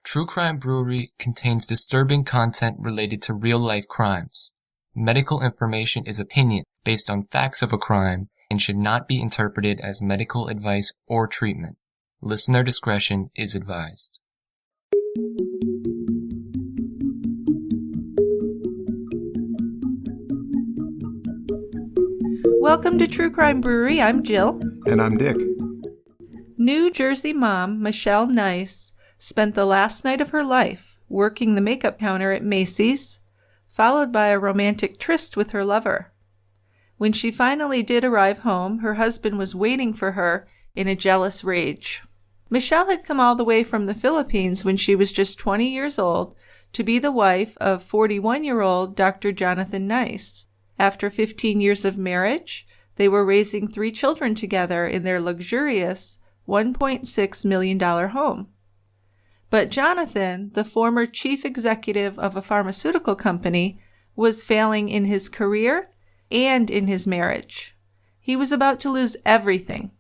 True Crime Brewery contains disturbing content related to real-life crimes. Medical information is opinion based on facts of a crime and should not be interpreted as medical advice or treatment. Listener discretion is advised. Welcome to True Crime Brewery. I'm Jill. And I'm Dick. New Jersey mom Michelle Nyce spent the last night of her life working the makeup counter at Macy's, followed by a romantic tryst with her lover. When she finally did arrive home, her husband was waiting for her in a jealous rage. Michelle had come all the way from the Philippines when she was just 20 years old to be the wife of 41-year-old Dr. Jonathan Nyce. After 15 years of marriage, they were raising 3 children together in their luxurious $1.6 million home. But Jonathan, the former chief executive of a pharmaceutical company, was failing in his career and in his marriage. He was about to lose everything,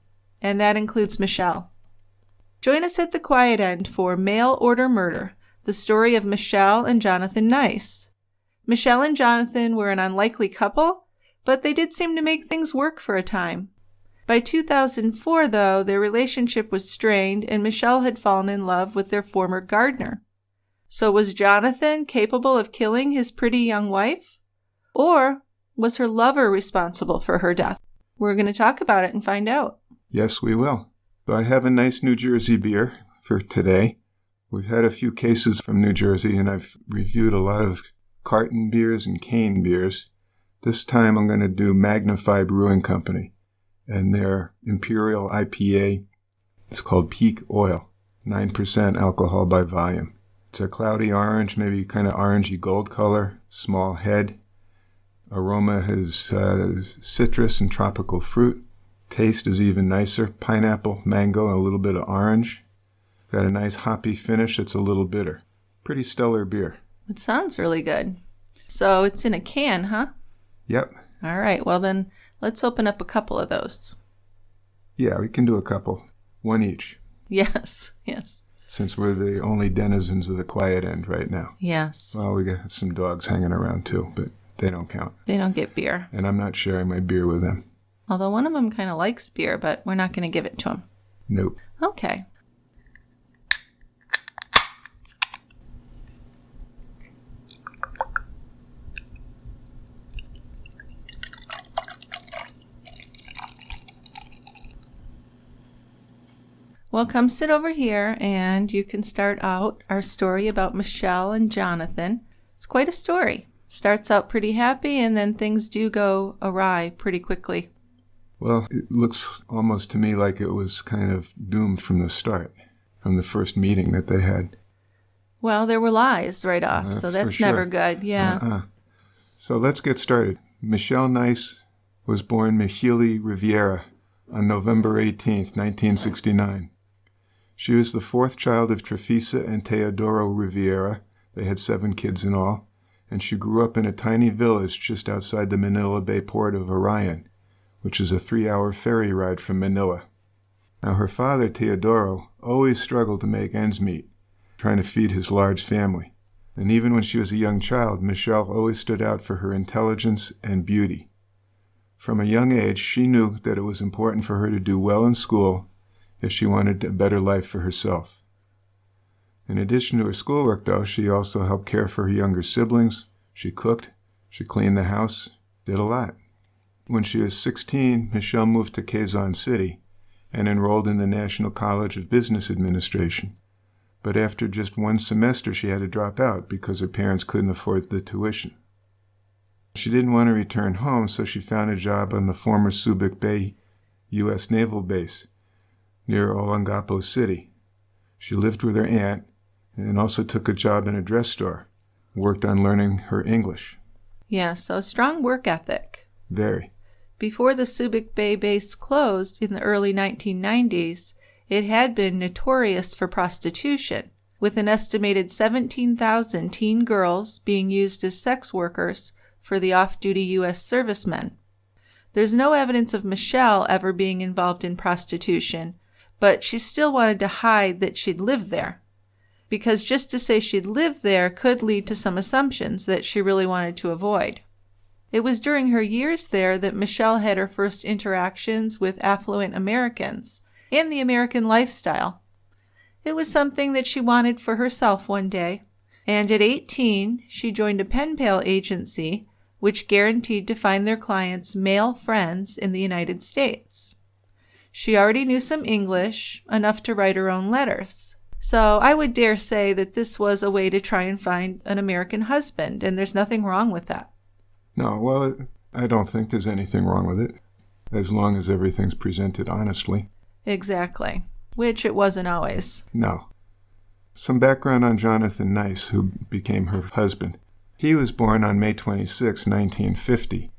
and that includes Michelle. Join us at the quiet end for Mail Order Murder, the story of Michelle and Jonathan Nyce. Michelle and Jonathan were an unlikely couple, but they did seem to make things work for a time. By 2004, though, their relationship was strained and Michelle had fallen in love with their former gardener. So was Jonathan capable of killing his pretty young wife? Or was her lover responsible for her death? We're going to talk about it and find out. Yes, we will. So I have a nice New Jersey beer for today. We've had a few cases from New Jersey, and I've reviewed a lot of carton beers and cane beers. This time I'm going to do Magnify Brewing Company and their Imperial IPA. It's called Peak Oil, 9% alcohol by volume. It's a cloudy orange, maybe kind of orangey gold color, small head. Aroma has citrus and tropical fruit. Taste is even nicer, pineapple, mango, and a little bit of orange. Got a nice hoppy finish that's a little bitter. Pretty stellar beer. It sounds really good. So it's in a can, huh? Yep. All right. Well, then let's open up a couple of those. Yeah, we can do a couple. One each. Yes. Since we're the only denizens of the quiet end right now. Yes. Well, we got some dogs hanging around too, but they don't count. They don't get beer. And I'm not sharing my beer with them. Although one of them kind of likes beer, but we're not going to give it to him. Nope. Okay. Well, come sit over here and you can start out our story about Michelle and Jonathan. It's quite a story. Starts out pretty happy and then things do go awry pretty quickly. Well, it looks almost to me like it was kind of doomed from the start, from the first meeting that they had. Well, there were lies right off, so that's never good. Yeah. So let's get started. Michelle Nyce was born Michele Riviera on November 18th, 1969. She was the 4th child of Trefisa and Teodoro Riviera. They had 7 kids in all, and she grew up in a tiny village just outside the Manila Bay port of Orion, which is a 3-hour ferry ride from Manila. Now, her father, Teodoro, always struggled to make ends meet, trying to feed his large family. And even when she was a young child, Michelle always stood out for her intelligence and beauty. From a young age, she knew that it was important for her to do well in school if she wanted a better life for herself. In addition to her schoolwork, though, she also helped care for her younger siblings. She cooked, she cleaned the house, did a lot. When she was 16, Michelle moved to Quezon City and enrolled in the National College of Business Administration. But after just 1 semester, she had to drop out because her parents couldn't afford the tuition. She didn't want to return home, so she found a job on the former Subic Bay U.S. Naval Base near Olongapo City. She lived with her aunt and also took a job in a dress store, worked on learning her English. Yeah, so strong work ethic. Very. Before the Subic Bay base closed in the early 1990s, it had been notorious for prostitution, with an estimated 17,000 teen girls being used as sex workers for the off-duty U.S. servicemen. There's no evidence of Michelle ever being involved in prostitution, but she still wanted to hide that she'd lived there. because just to say she'd lived there could lead to some assumptions that she really wanted to avoid. It was during her years there that Michelle had her first interactions with affluent Americans and the American lifestyle. It was something that she wanted for herself one day, and at 18, she joined a pen pal agency which guaranteed to find their clients male friends in the United States. She already knew some English, enough to write her own letters. So I would dare say that this was a way to try and find an American husband, and there's nothing wrong with that. No, well, I don't think there's anything wrong with it, as long as everything's presented honestly. Exactly, which it wasn't always. No. Some background on Jonathan Nyce, who became her husband. He was born on May 26, 1950,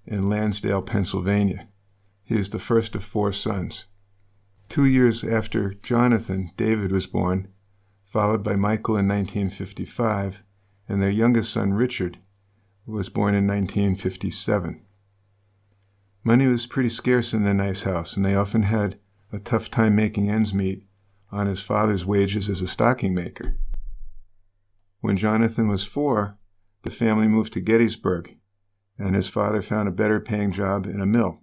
in Lansdale, Pennsylvania. He is the first of 4 sons. 2 years after Jonathan, David was born, followed by Michael in 1955, and their youngest son, Richard, was born in 1957. Money was pretty scarce in the Nyce house, and they often had a tough time making ends meet on his father's wages as a stocking maker. When Jonathan was 4, the family moved to Gettysburg, and his father found a better paying job in a mill.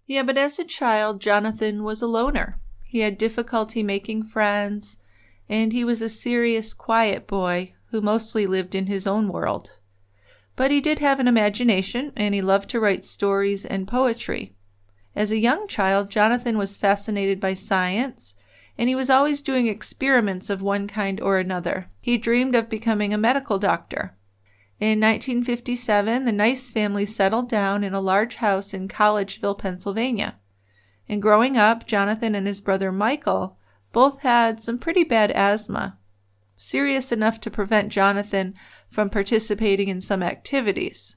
Yeah, but as a child, Jonathan was a loner. He had difficulty making friends, and he was a serious, quiet boy who mostly lived in his own world. But he did have an imagination, and he loved to write stories and poetry. As a young child, Jonathan was fascinated by science, and he was always doing experiments of one kind or another. He dreamed of becoming a medical doctor. In 1957, the Nyce family settled down in a large house in Collegeville, Pennsylvania. And growing up, Jonathan and his brother Michael both had some pretty bad asthma, serious enough to prevent Jonathan from participating in some activities.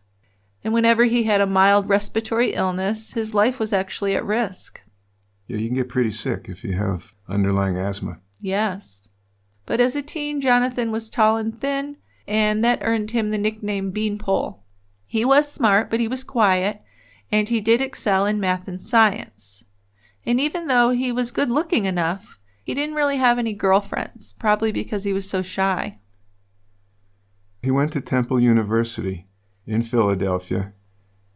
And whenever he had a mild respiratory illness, his life was actually at risk. Yeah, you can get pretty sick if you have underlying asthma. Yes. But as a teen, Jonathan was tall and thin, and that earned him the nickname Beanpole. He was smart, but he was quiet, and he did excel in math and science. And even though he was good-looking enough, he didn't really have any girlfriends, probably because he was so shy. He went to Temple University in Philadelphia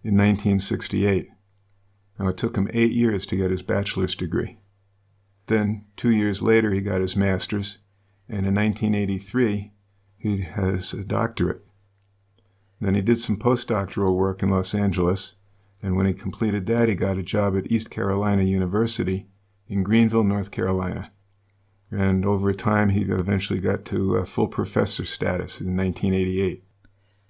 in 1968. Now, it took him 8 years to get his bachelor's degree. Then, 2 years later, he got his master's, and in 1983, he has a doctorate. Then he did some postdoctoral work in Los Angeles, and when he completed that, he got a job at East Carolina University in Greenville, North Carolina. And over time, he eventually got to full professor status in 1988.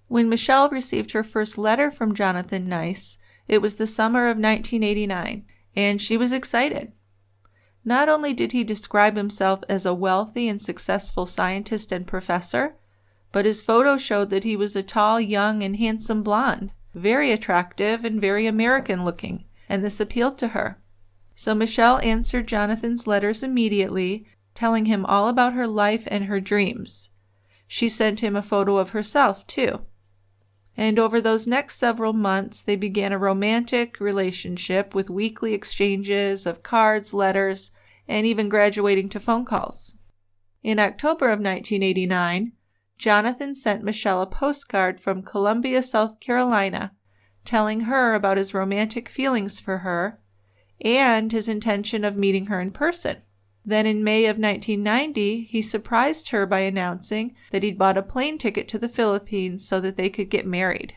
When Michelle received her first letter from Jonathan Nyce, it was the summer of 1989, and she was excited. Not only did he describe himself as a wealthy and successful scientist and professor, but his photo showed that he was a tall, young, and handsome blonde, very attractive and very American-looking, and this appealed to her. So Michelle answered Jonathan's letters immediately, telling him all about her life and her dreams. She sent him a photo of herself, too. And over those next several months, they began a romantic relationship with weekly exchanges of cards, letters, and even graduating to phone calls. In October of 1989, Jonathan sent Michelle a postcard from Columbia, South Carolina, telling her about his romantic feelings for her and his intention of meeting her in person. Then in May of 1990, he surprised her by announcing that he'd bought a plane ticket to the Philippines so that they could get married.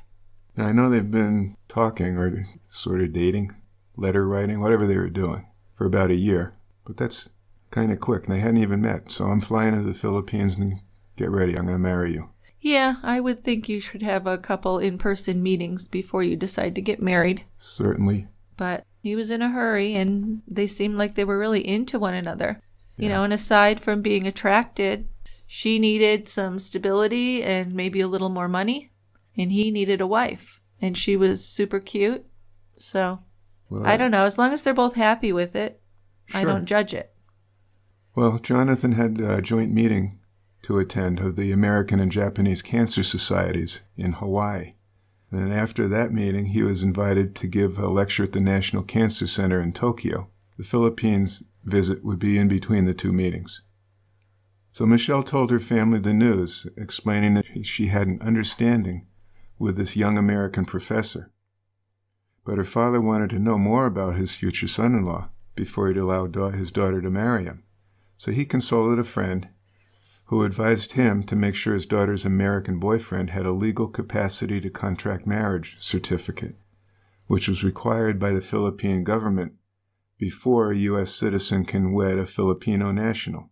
Now, I know they've been talking or sort of dating, letter writing, whatever they were doing, for about a year. But that's kind of quick, and they hadn't even met. So I'm flying to the Philippines and get ready. I'm going to marry you. Yeah, I would think you should have a couple in-person meetings before you decide to get married. Certainly. But he was in a hurry, and they seemed like they were really into one another. You know, and aside from being attracted, she needed some stability and maybe a little more money, and he needed a wife, and she was super cute. So, well, I don't know. As long as they're both happy with it, sure. I don't judge it. Well, Jonathan had a joint meeting to attend of the American and Japanese Cancer Societies in Hawaii. And after that meeting, he was invited to give a lecture at the National Cancer Center in Tokyo. The Philippines visit would be in between the two meetings. So Michelle told her family the news, explaining that she had an understanding with this young American professor. But her father wanted to know more about his future son-in-law before he'd allow his daughter to marry him. So he consulted a friend who advised him to make sure his daughter's American boyfriend had a legal capacity to contract marriage certificate, which was required by the Philippine government before a U.S. citizen can wed a Filipino national.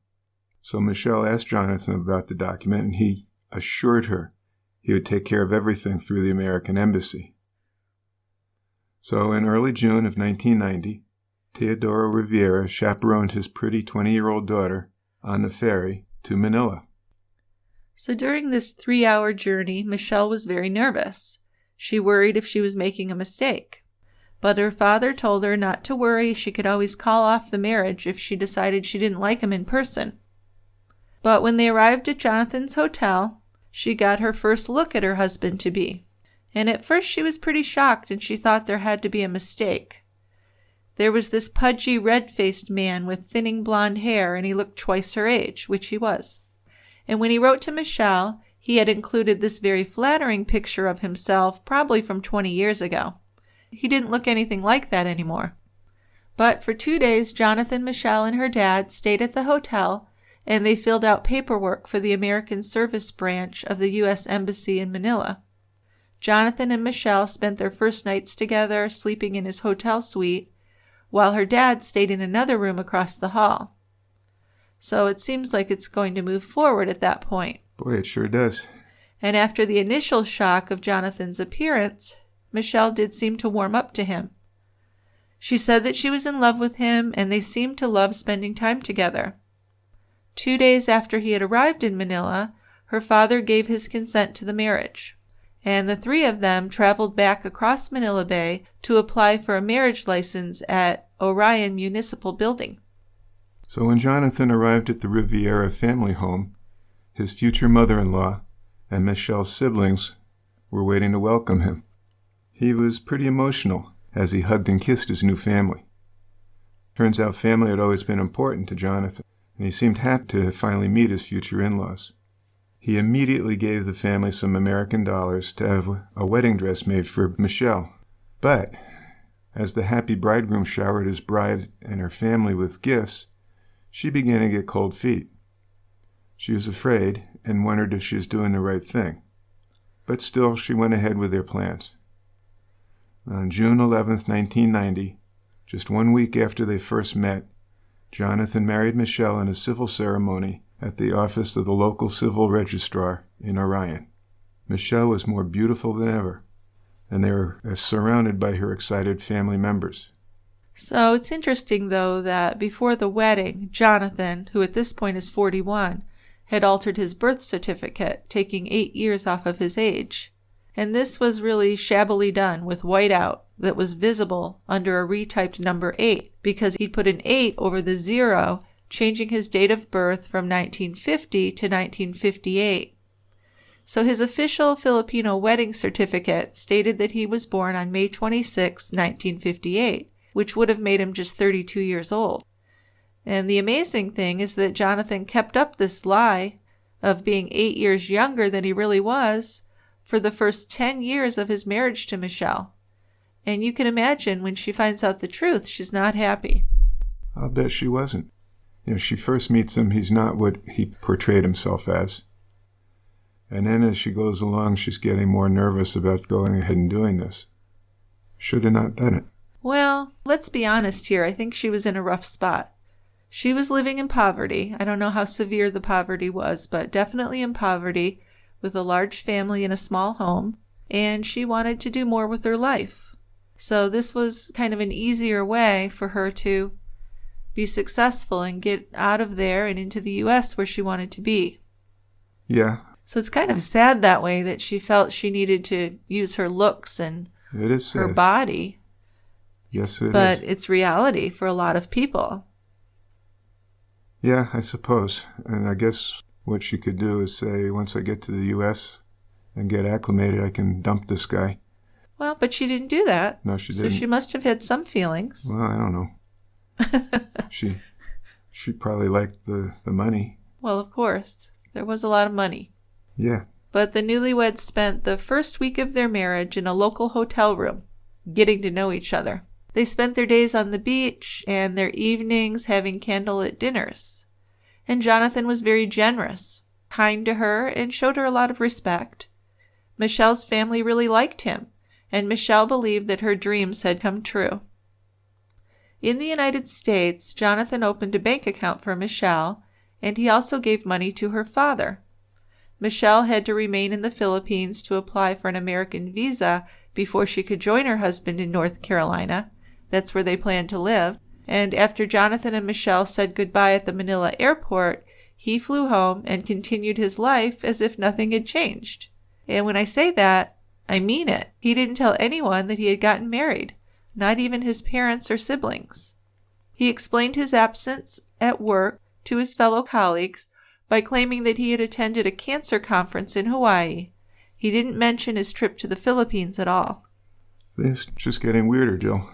So Michelle asked Jonathan about the document, and he assured her he would take care of everything through the American embassy. So in early June of 1990, Teodoro Rivera chaperoned his pretty 20-year-old daughter on the ferry to Manila. So during this 3-hour journey, Michelle was very nervous. She worried if she was making a mistake. But her father told her not to worry, she could always call off the marriage if she decided she didn't like him in person. But when they arrived at Jonathan's hotel, she got her first look at her husband-to-be. And at first she was pretty shocked, and she thought there had to be a mistake. There was this pudgy, red-faced man with thinning blonde hair, and he looked twice her age, which he was. And when he wrote to Michelle, he had included this very flattering picture of himself, probably from 20 years ago. He didn't look anything like that anymore. But for 2 days, Jonathan, Michelle, and her dad stayed at the hotel, and they filled out paperwork for the American Service Branch of the U.S. Embassy in Manila. Jonathan and Michelle spent their first nights together, sleeping in his hotel suite, while her dad stayed in another room across the hall. So it seems like it's going to move forward at that point. Boy, it sure does. And after the initial shock of Jonathan's appearance, Michelle did seem to warm up to him. She said that she was in love with him, and they seemed to love spending time together. 2 days after he had arrived in Manila, her father gave his consent to the marriage, and the three of them traveled back across Manila Bay to apply for a marriage license at Orion Municipal Building. So when Jonathan arrived at the Riviera family home, his future mother-in-law and Michelle's siblings were waiting to welcome him. He was pretty emotional as he hugged and kissed his new family. Turns out family had always been important to Jonathan, and he seemed happy to finally meet his future in-laws. He immediately gave the family some American dollars to have a wedding dress made for Michelle. But as the happy bridegroom showered his bride and her family with gifts, she began to get cold feet. She was afraid and wondered if she was doing the right thing. But still, she went ahead with their plans. On June 11, 1990, just 1 week after they first met, Jonathan married Michelle in a civil ceremony at the office of the local civil registrar in Orion. Michelle was more beautiful than ever, and they were surrounded by her excited family members. So it's interesting, though, that before the wedding, Jonathan, who at this point is 41, had altered his birth certificate, taking 8 years off of his age. And this was really shabbily done with whiteout that was visible under a retyped number 8, because he'd put an 8 over the 0, changing his date of birth from 1950 to 1958. So his official Filipino wedding certificate stated that he was born on May 26, 1958, which would have made him just 32 years old. And the amazing thing is that Jonathan kept up this lie of being 8 years younger than he really was for the first 10 years of his marriage to Michelle. And you can imagine when she finds out the truth, she's not happy. I'll bet she wasn't. She first meets him, he's not what he portrayed himself as. And then as she goes along, she's getting more nervous about going ahead and doing this. Should have not done it. Well, let's be honest here. I think she was in a rough spot. She was living in poverty. I don't know how severe the poverty was, but definitely in poverty, with a large family in a small home, and she wanted to do more with her life. So this was kind of an easier way for her to be successful and get out of there and into the U.S. where she wanted to be. Yeah. So it's kind of sad that way that she felt she needed to use her looks and it is her sad. body. Yes, it is. But it's reality for a lot of people. Yeah, I suppose. And I guess what she could do is say, once I get to the U.S. and get acclimated, I can dump this guy. Well, but she didn't do that. No, she didn't. So she must have had some feelings. Well, I don't know. She probably liked the money. Well, of course. There was a lot of money. Yeah. But the newlyweds spent the first week of their marriage in a local hotel room, getting to know each other. They spent their days on the beach and their evenings having candlelit dinners. And Jonathan was very generous, kind to her, and showed her a lot of respect. Michelle's family really liked him, and Michelle believed that her dreams had come true. In the United States, Jonathan opened a bank account for Michelle, and he also gave money to her father. Michelle had to remain in the Philippines to apply for an American visa before she could join her husband in North Carolina. That's where they planned to live. And after Jonathan and Michelle said goodbye at the Manila airport, he flew home and continued his life as if nothing had changed. And when I say that, I mean it. He didn't tell anyone that he had gotten married, not even his parents or siblings. He explained his absence at work to his fellow colleagues by claiming that he had attended a cancer conference in Hawaii. He didn't mention his trip to the Philippines at all. It's just getting weirder, Jill.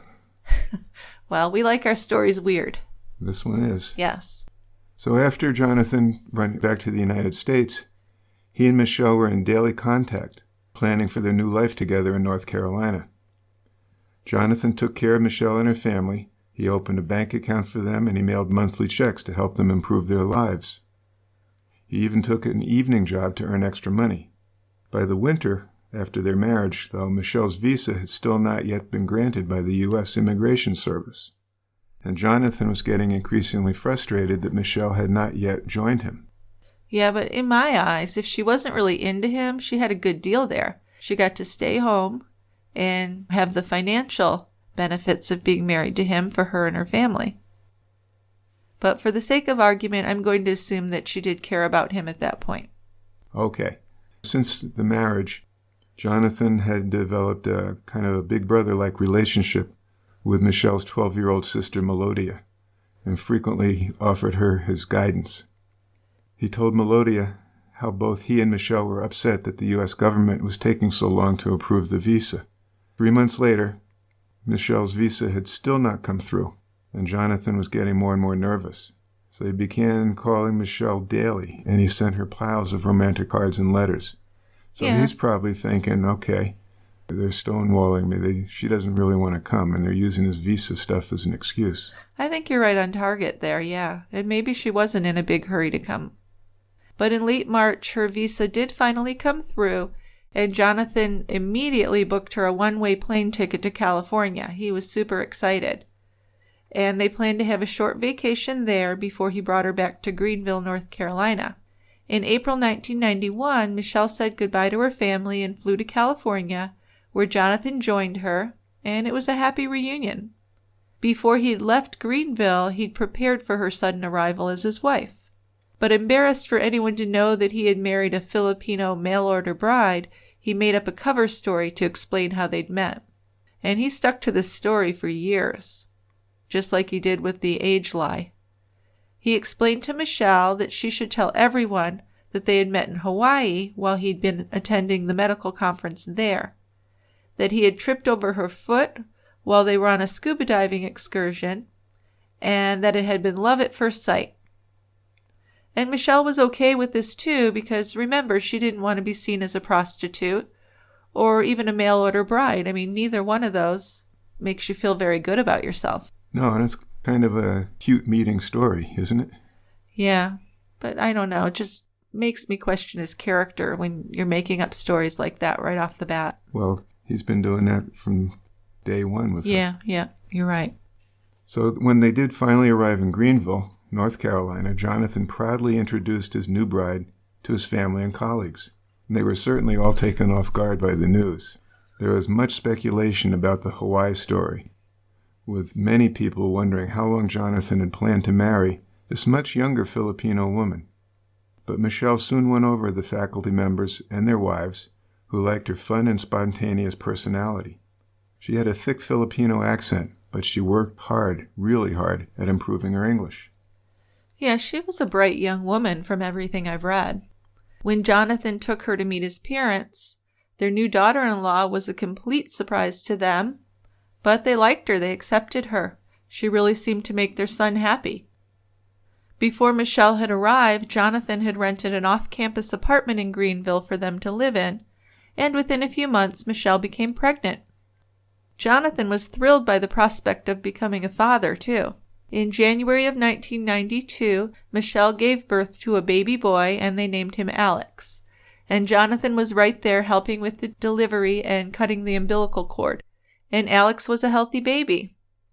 Well, we like our stories weird. This one is. Yes. So after Jonathan went back to the United States, he and Michelle were in daily contact, planning for their new life together in North Carolina. Jonathan took care of Michelle and her family. He opened a bank account for them, and he mailed monthly checks to help them improve their lives. He even took an evening job to earn extra money. By the winter, after their marriage, though, Michelle's visa had still not yet been granted by the U.S. Immigration Service, and Jonathan was getting increasingly frustrated that Michelle had not yet joined him. Yeah, but in my eyes, if she wasn't really into him, she had a good deal there. She got to stay home and have the financial benefits of being married to him for her and her family. But for the sake of argument, I'm going to assume that she did care about him at that point. Okay. Since the marriage, Jonathan had developed a kind of a big brother-like relationship with Michelle's 12-year-old sister Melodia, and frequently offered her his guidance. He told Melodia how both he and Michelle were upset that the U.S. government was taking so long to approve the visa. 3 months later, Michelle's visa had still not come through, and Jonathan was getting more and more nervous. So he began calling Michelle daily, and he sent her piles of romantic cards and letters. So he's probably thinking, okay, they're stonewalling me. She doesn't really want to come, and they're using his visa stuff as an excuse. I think you're right on target there, yeah. And maybe she wasn't in a big hurry to come. But in late March, her visa did finally come through, and Jonathan immediately booked her a one-way plane ticket to California. He was super excited. And they planned to have a short vacation there before he brought her back to Greenville, North Carolina. In April 1991, Michelle said goodbye to her family and flew to California, where Jonathan joined her, and it was a happy reunion. Before he'd left Greenville, he'd prepared for her sudden arrival as his wife. But embarrassed for anyone to know that he had married a Filipino mail-order bride, he made up a cover story to explain how they'd met. And he stuck to this story for years, just like he did with the age lie. He explained to Michelle that she should tell everyone that they had met in Hawaii while he'd been attending the medical conference there, that he had tripped over her foot while they were on a scuba diving excursion, and that it had been love at first sight. And Michelle was okay with this too, because remember, she didn't want to be seen as a prostitute or even a mail-order bride. I mean, neither one of those makes you feel very good about yourself. No, and it's kind of a cute meeting story, isn't it? Yeah, but I don't know. It just makes me question his character when you're making up stories like that right off the bat. Well, he's been doing that from day one with her. Yeah, you're right. So when they did finally arrive in Greenville, North Carolina, Jonathan proudly introduced his new bride to his family and colleagues. And they were certainly all taken off guard by the news. There was much speculation about the Hawaii story, with many people wondering how long Jonathan had planned to marry this much younger Filipino woman. But Michelle soon won over the faculty members and their wives, who liked her fun and spontaneous personality. She had a thick Filipino accent, but she worked hard, really hard, at improving her English. Yeah, she was a bright young woman from everything I've read. When Jonathan took her to meet his parents, their new daughter-in-law was a complete surprise to them, but they liked her, they accepted her. She really seemed to make their son happy. Before Michelle had arrived, Jonathan had rented an off-campus apartment in Greenville for them to live in, and within a few months, Michelle became pregnant. Jonathan was thrilled by the prospect of becoming a father, too. In January of 1992, Michelle gave birth to a baby boy, and they named him Alex. And Jonathan was right there helping with the delivery and cutting the umbilical cord. And Alex was a healthy baby.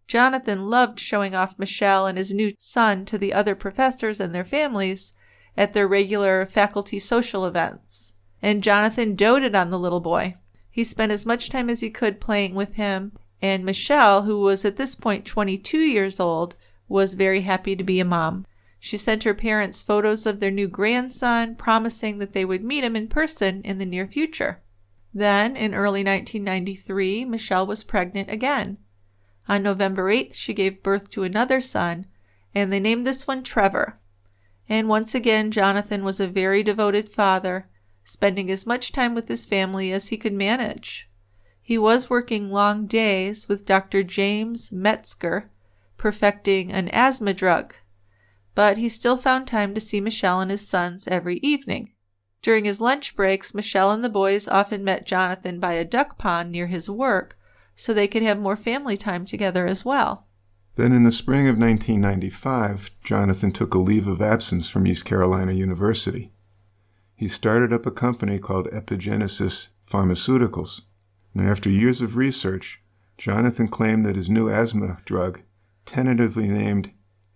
Jonathan loved showing off Michelle and his new son to the other professors and their families at their regular faculty social events. And Jonathan doted on the little boy. He spent as much time as he could playing with him, and Michelle, who was at this point 22 years old, was very happy to be a mom. She sent her parents photos of their new grandson, promising that they would meet him in person in the near future. Then, in early 1993, Michelle was pregnant again. On November 8th, she gave birth to another son, and they named this one Trevor. And once again, Jonathan was a very devoted father, spending as much time with his family as he could manage. He was working long days with Dr. James Metzger, perfecting an asthma drug, but he still found time to see Michelle and his sons every evening. During his lunch breaks, Michelle and the boys often met Jonathan by a duck pond near his work, so they could have more family time together as well. Then in the spring of 1995, Jonathan took a leave of absence from East Carolina University. He started up a company called Epigenesis Pharmaceuticals. Now, after years of research, Jonathan claimed that his new asthma drug, tentatively named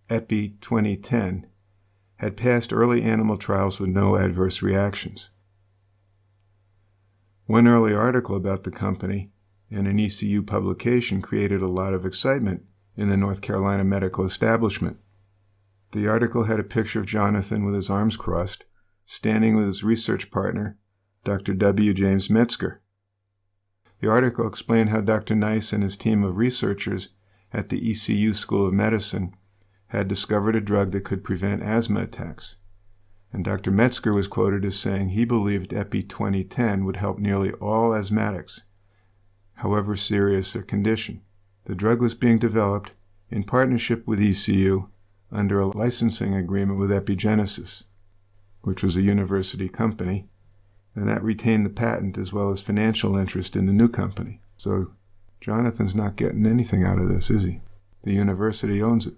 Epi 2010, had passed early animal trials with no adverse reactions. One early article about the company in an ECU publication created a lot of excitement in the North Carolina medical establishment. The article had a picture of Jonathan with his arms crossed, standing with his research partner, Dr. W. James Metzger. The article explained how Dr. Nyce and his team of researchers at the ECU School of Medicine had discovered a drug that could prevent asthma attacks. And Dr. Metzger was quoted as saying he believed Epi 2010 would help nearly all asthmatics, however serious their condition. The drug was being developed in partnership with ECU under a licensing agreement with Epigenesis, which was a university company, and that retained the patent as well as financial interest in the new company. So Jonathan's not getting anything out of this, is he? The university owns it.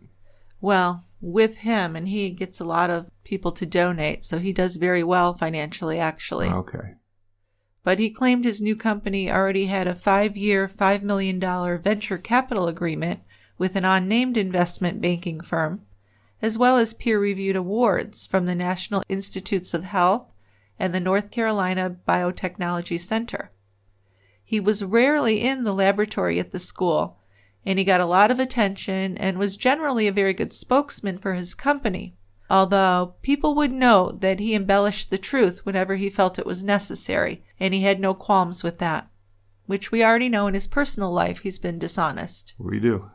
Well, with him, and he gets a lot of people to donate, so he does very well financially, actually. Okay. But he claimed his new company already had a 5-year, $5 million venture capital agreement with an unnamed investment banking firm, as well as peer-reviewed awards from the National Institutes of Health and the North Carolina Biotechnology Center. He was rarely in the laboratory at the school, and he got a lot of attention and was generally a very good spokesman for his company, although people would note that he embellished the truth whenever he felt it was necessary, and he had no qualms with that, which we already know in his personal life he's been dishonest. We do.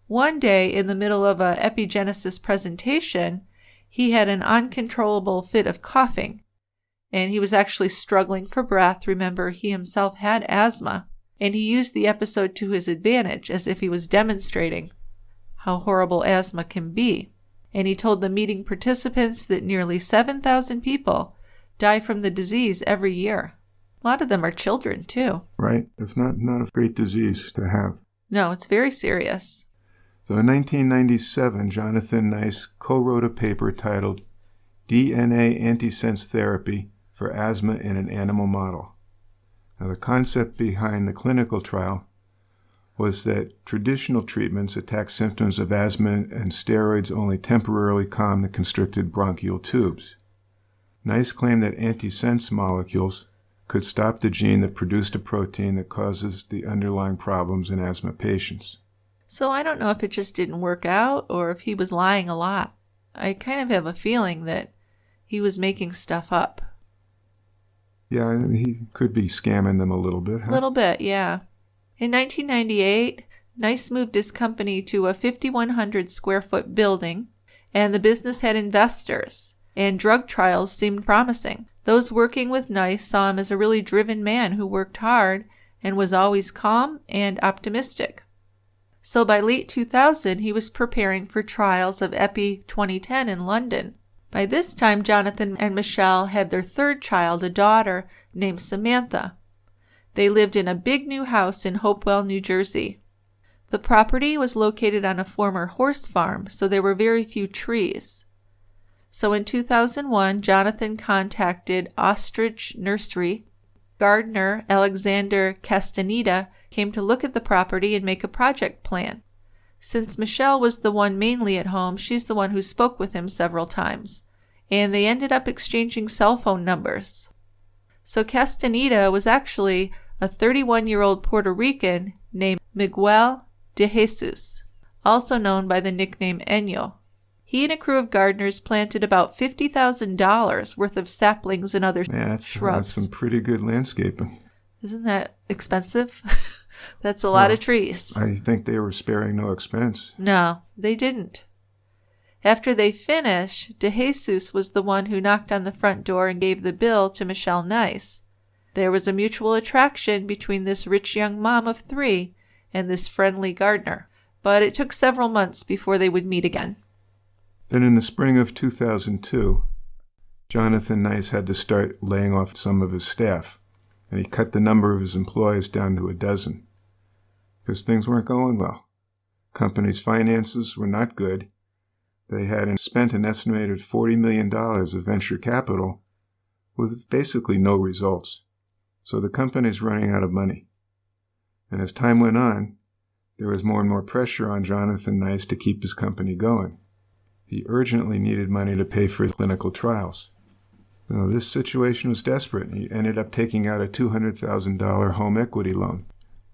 One day, in the middle of a epigenesis presentation, he had an uncontrollable fit of coughing, and he was actually struggling for breath. Remember, he himself had asthma, and he used the episode to his advantage, as if he was demonstrating how horrible asthma can be. And he told the meeting participants that nearly 7,000 people die from the disease every year. A lot of them are children, too. Right. It's not a great disease to have. No, it's very serious. So in 1997, Jonathan Nyce co-wrote a paper titled DNA Antisense Therapy for Asthma in an Animal Model. Now, the concept behind the clinical trial was that traditional treatments attack symptoms of asthma and steroids only temporarily calm the constricted bronchial tubes. Nyce claimed that antisense molecules could stop the gene that produced a protein that causes the underlying problems in asthma patients. So I don't know if it just didn't work out or if he was lying a lot. I kind of have a feeling that he was making stuff up. Yeah, he could be scamming them a little bit, huh? A little bit, yeah. In 1998, Nyce moved his company to a 5,100 square foot building, and the business had investors, and drug trials seemed promising. Those working with Nyce saw him as a really driven man who worked hard and was always calm and optimistic. So by late 2000, he was preparing for trials of Epi 2010 in London. By this time, Jonathan and Michelle had their third child, a daughter named Samantha. They lived in a big new house in Hopewell, New Jersey. The property was located on a former horse farm, so there were very few trees. So in 2001, Jonathan contacted Ostrich Nursery. Gardener Alexander Castaneda came to look at the property and make a project plan. Since Michelle was the one mainly at home, she's the one who spoke with him several times, and they ended up exchanging cell phone numbers. So Castaneda was actually a 31-year-old Puerto Rican named Miguel de Jesus, also known by the nickname Eño. He and a crew of gardeners planted about $50,000 worth of saplings and other shrubs. That's some pretty good landscaping. Isn't that expensive? That's a lot of trees. I think they were sparing no expense. No, they didn't. After they finished, De Jesus was the one who knocked on the front door and gave the bill to Michelle Nyce. There was a mutual attraction between this rich young mom of 3 and this friendly gardener, but it took several months before they would meet again. Then in the spring of 2002, Jonathan Nyce had to start laying off some of his staff, and he cut the number of his employees down to 12, because things weren't going well. Company's finances were not good. They had spent an estimated $40 million of venture capital with basically no results. So the company's running out of money. And as time went on, there was more and more pressure on Jonathan Nyce to keep his company going. He urgently needed money to pay for his clinical trials. So this situation was desperate. He ended up taking out a $200,000 home equity loan.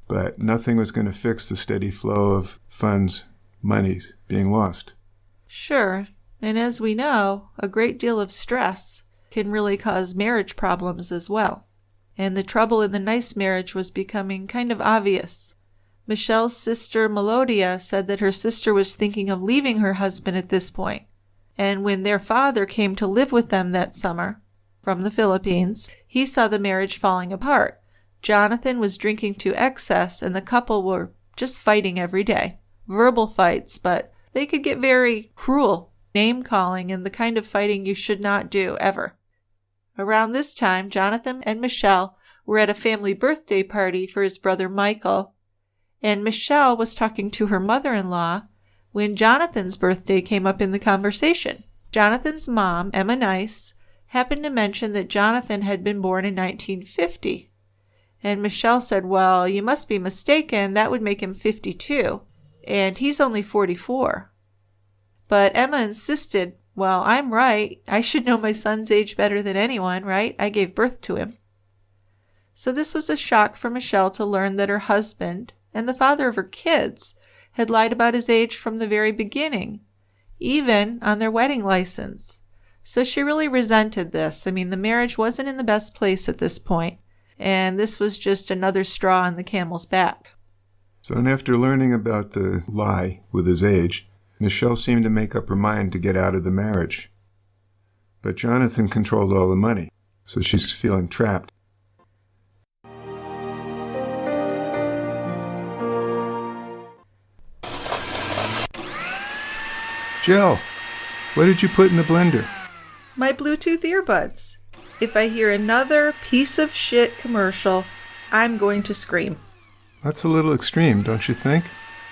But nothing was going to fix the steady flow of funds, monies being lost. Sure, and as we know, a great deal of stress can really cause marriage problems as well. And the trouble in the Nyce marriage was becoming kind of obvious. Michelle's sister Melodia said that her sister was thinking of leaving her husband at this point. And when their father came to live with them that summer from the Philippines, he saw the marriage falling apart. Jonathan was drinking to excess, and the couple were just fighting every day. Verbal fights, but they could get very cruel, name-calling, and the kind of fighting you should not do ever. Around this time, Jonathan and Michelle were at a family birthday party for his brother Michael, and Michelle was talking to her mother-in-law when Jonathan's birthday came up in the conversation. Jonathan's mom, Emma Nyce, happened to mention that Jonathan had been born in 1950. And Michelle said, well, you must be mistaken. That would make him 52, and he's only 44. But Emma insisted, well, I'm right. I should know my son's age better than anyone, right? I gave birth to him. So this was a shock for Michelle to learn that her husband and the father of her kids had lied about his age from the very beginning, even on their wedding license. So she really resented this. I mean, the marriage wasn't in the best place at this point, and this was just another straw on the camel's back. So after learning about the lie with his age, Michelle seemed to make up her mind to get out of the marriage. But Jonathan controlled all the money, so she's feeling trapped. Jill, what did you put in the blender? My Bluetooth earbuds. If I hear another piece of shit commercial, I'm going to scream. That's a little extreme, don't you think?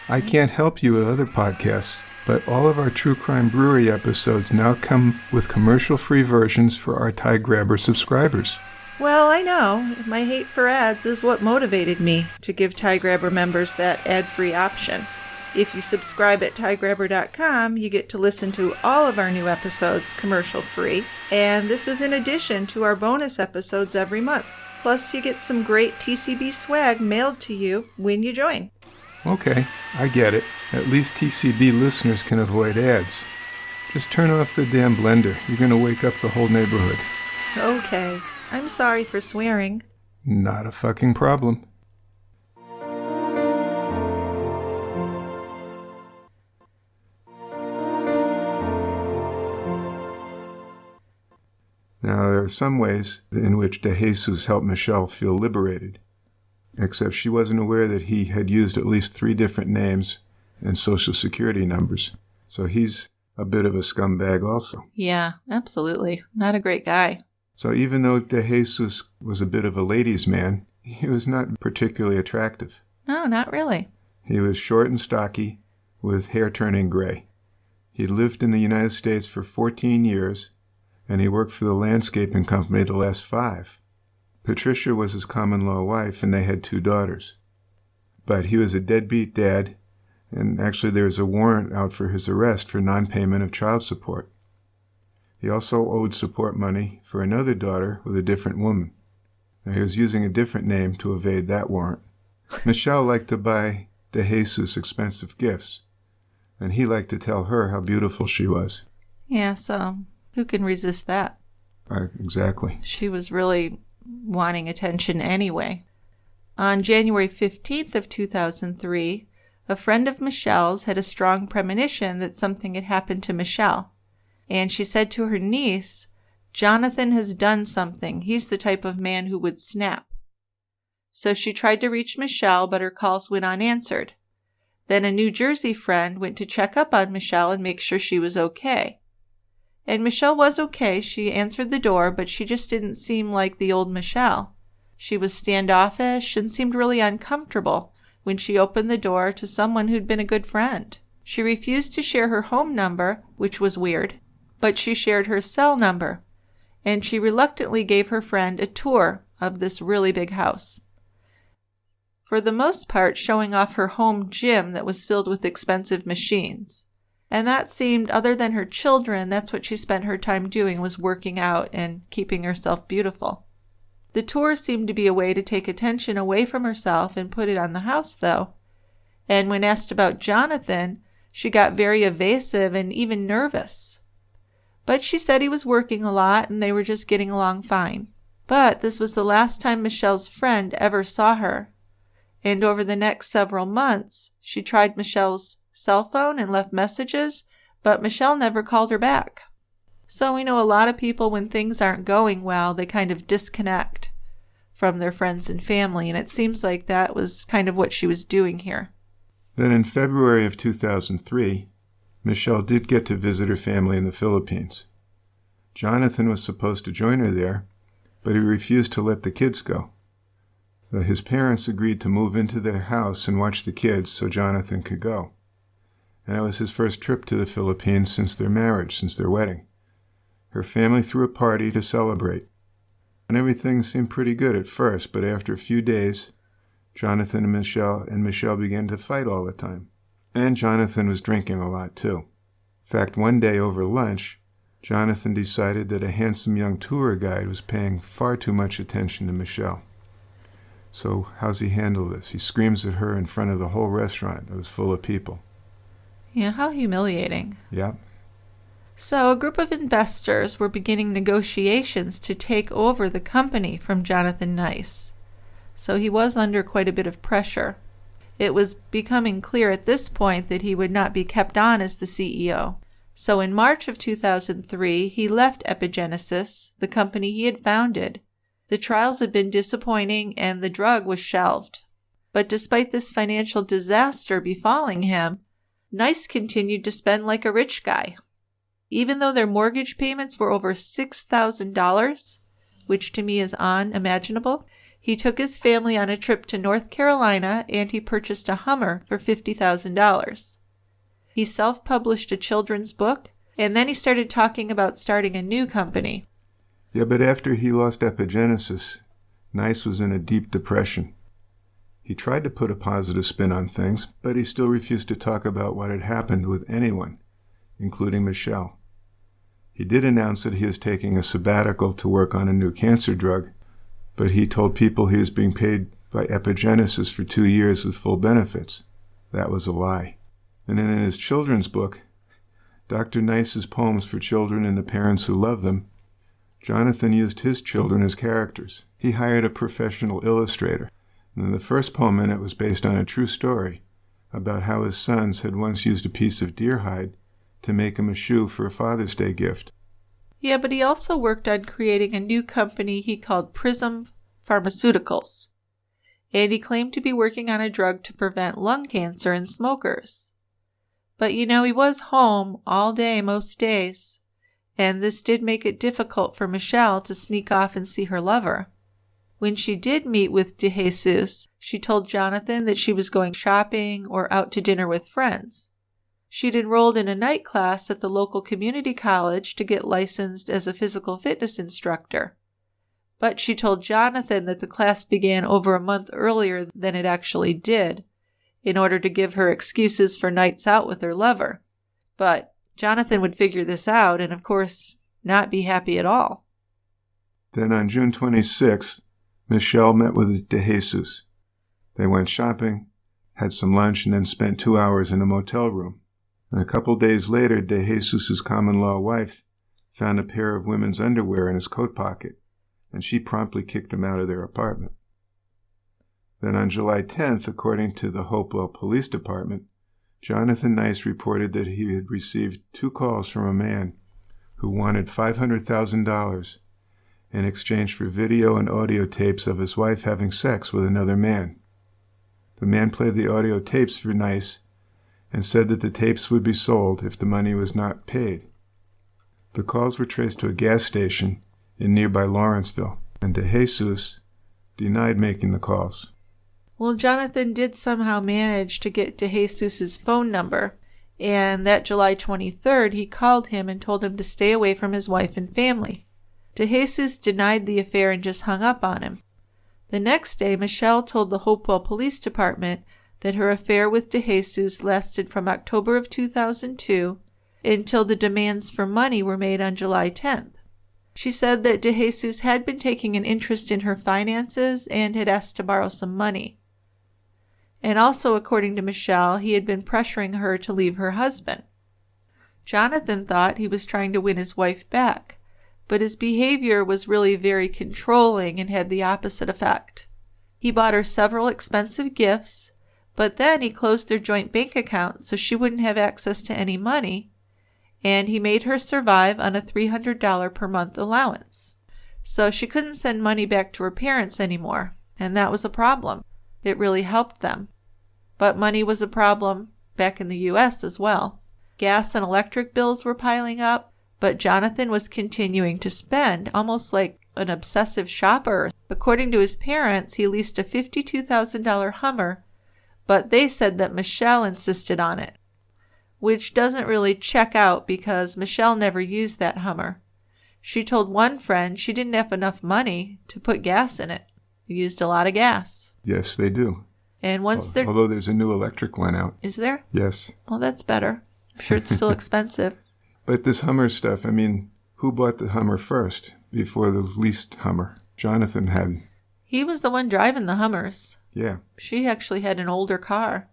I can't help you with other podcasts, but all of our True Crime Brewery episodes now come with commercial-free versions for our Tie Grabber subscribers. Well, I know. My hate for ads is what motivated me to give Tie Grabber members that ad-free option. If you subscribe at tiegrabber.com, you get to listen to all of our new episodes commercial-free, and this is in addition to our bonus episodes every month. Plus, you get some great TCB swag mailed to you when you join. Okay, I get it. At least TCB listeners can avoid ads. Just turn off the damn blender. You're going to wake up the whole neighborhood. Okay, I'm sorry for swearing. Not a fucking problem. Now, there are some ways in which De Jesus helped Michelle feel liberated, except she wasn't aware that he had used at least 3 different names and Social Security numbers. So he's a bit of a scumbag also. Yeah, absolutely. Not a great guy. So even though De Jesus was a bit of a ladies' man, he was not particularly attractive. No, not really. He was short and stocky, with hair turning gray. He lived in the United States for 14 years, and he worked for the landscaping company the last 5. Patricia was his common-law wife, and they had 2 daughters. But he was a deadbeat dad, and actually there was a warrant out for his arrest for non-payment of child support. He also owed support money for another daughter with a different woman. Now, he was using a different name to evade that warrant. Michelle liked to buy De Jesus expensive gifts, and he liked to tell her how beautiful she was. Yeah, so who can resist that? Exactly. She was really wanting attention anyway. On January 15th of 2003, a friend of Michelle's had a strong premonition that something had happened to Michelle. And she said to her niece, "Jonathan has done something. He's the type of man who would snap." So she tried to reach Michelle, but her calls went unanswered. Then a New Jersey friend went to check up on Michelle and make sure she was okay. And Michelle was okay. She answered the door, but she just didn't seem like the old Michelle. She was standoffish and seemed really uncomfortable when she opened the door to someone who'd been a good friend. She refused to share her home number, which was weird, but she shared her cell number, and she reluctantly gave her friend a tour of this really big house. For the most part, showing off her home gym that was filled with expensive machines. And that seemed, other than her children, that's what she spent her time doing, was working out and keeping herself beautiful. The tour seemed to be a way to take attention away from herself and put it on the house, though. And when asked about Jonathan, she got very evasive and even nervous. But she said he was working a lot and they were just getting along fine. But this was the last time Michelle's friend ever saw her. And over the next several months, she tried Michelle's cell phone and left messages, but Michelle never called her back. So we know a lot of people, when things aren't going well, they kind of disconnect from their friends and family, and it seems like that was kind of what she was doing here. Then in February of 2003, Michelle did get to visit her family in the Philippines. Jonathan was supposed to join her there, but he refused to let the kids go. So his parents agreed to move into their house and watch the kids so Jonathan could go. And it was his first trip to the Philippines since their marriage, since their wedding. Her family threw a party to celebrate. And everything seemed pretty good at first, but after a few days, Jonathan and Michelle began to fight all the time. And Jonathan was drinking a lot too. In fact, one day over lunch, Jonathan decided that a handsome young tour guide was paying far too much attention to Michelle. So how's he handle this? He screams at her in front of the whole restaurant that was full of people. Yeah, how humiliating. Yep. So a group of investors were beginning negotiations to take over the company from Jonathan Nyce. So he was under quite a bit of pressure. It was becoming clear at this point that he would not be kept on as the CEO. So in March of 2003, he left Epigenesis, the company he had founded. The trials had been disappointing and the drug was shelved. But despite this financial disaster befalling him, Nyce continued to spend like a rich guy. Even though their mortgage payments were over $6,000, which to me is unimaginable, he took his family on a trip to North Carolina and he purchased a Hummer for $50,000. He self-published a children's book, and then he started talking about starting a new company. Yeah, but after he lost Epigenesis, Nyce was in a deep depression. He tried to put a positive spin on things, but he still refused to talk about what had happened with anyone, including Michelle. He did announce that he was taking a sabbatical to work on a new cancer drug, but he told people he was being paid by Epigenesis for 2 years with full benefits. That was a lie. And then in his children's book, Dr. Nyce's Poems for Children and the Parents Who Love Them, Jonathan used his children as characters. He hired a professional illustrator. And the first poem in it was based on a true story about how his sons had once used a piece of deer hide to make him a shoe for a Father's Day gift. Yeah, but he also worked on creating a new company he called Prism Pharmaceuticals. And he claimed to be working on a drug to prevent lung cancer in smokers. But he was home all day most days, and this did make it difficult for Michelle to sneak off and see her lover. When she did meet with DeJesus, she told Jonathan that she was going shopping or out to dinner with friends. She'd enrolled in a night class at the local community college to get licensed as a physical fitness instructor. But she told Jonathan that the class began over a month earlier than it actually did, in order to give her excuses for nights out with her lover. But Jonathan would figure this out and, of course, not be happy at all. Then on June 26th, Michelle met with DeJesus. They went shopping, had some lunch, and then spent 2 hours in a motel room. And a couple days later, DeJesus's common-law wife found a pair of women's underwear in his coat pocket, and she promptly kicked him out of their apartment. Then on July 10th, according to the Hopewell Police Department, Jonathan Nyce reported that he had received 2 calls from a man who wanted $500,000 in exchange for video and audio tapes of his wife having sex with another man. The man played the audio tapes for Nyce and said that the tapes would be sold if the money was not paid. The calls were traced to a gas station in nearby Lawrenceville, and DeJesus denied making the calls. Well, Jonathan did somehow manage to get DeJesus's phone number, and that July 23rd he called him and told him to stay away from his wife and family. DeJesus denied the affair and just hung up on him. The next day, Michelle told the Hopewell Police Department that her affair with DeJesus lasted from October of 2002 until the demands for money were made on July 10th. She said that DeJesus had been taking an interest in her finances and had asked to borrow some money. And also, according to Michelle, he had been pressuring her to leave her husband. Jonathan thought he was trying to win his wife back, but his behavior was really very controlling and had the opposite effect. He bought her several expensive gifts, but then he closed their joint bank accounts so she wouldn't have access to any money, and he made her survive on a $300 per month allowance. So she couldn't send money back to her parents anymore, and that was a problem. It really helped them. But money was a problem back in the U.S. as well. Gas and electric bills were piling up, but Jonathan was continuing to spend, almost like an obsessive shopper. According to his parents, he leased a $52,000 Hummer, but they said that Michelle insisted on it, which doesn't really check out because Michelle never used that Hummer. She told one friend she didn't have enough money to put gas in it. It used a lot of gas. Yes, they do. And although there's a new electric one out. Is there? Yes. Well, that's better. I'm sure it's still expensive. But this Hummer stuff, I mean, who bought the Hummer first before the leased Hummer? Jonathan had. He was the one driving the Hummers. Yeah. She actually had an older car.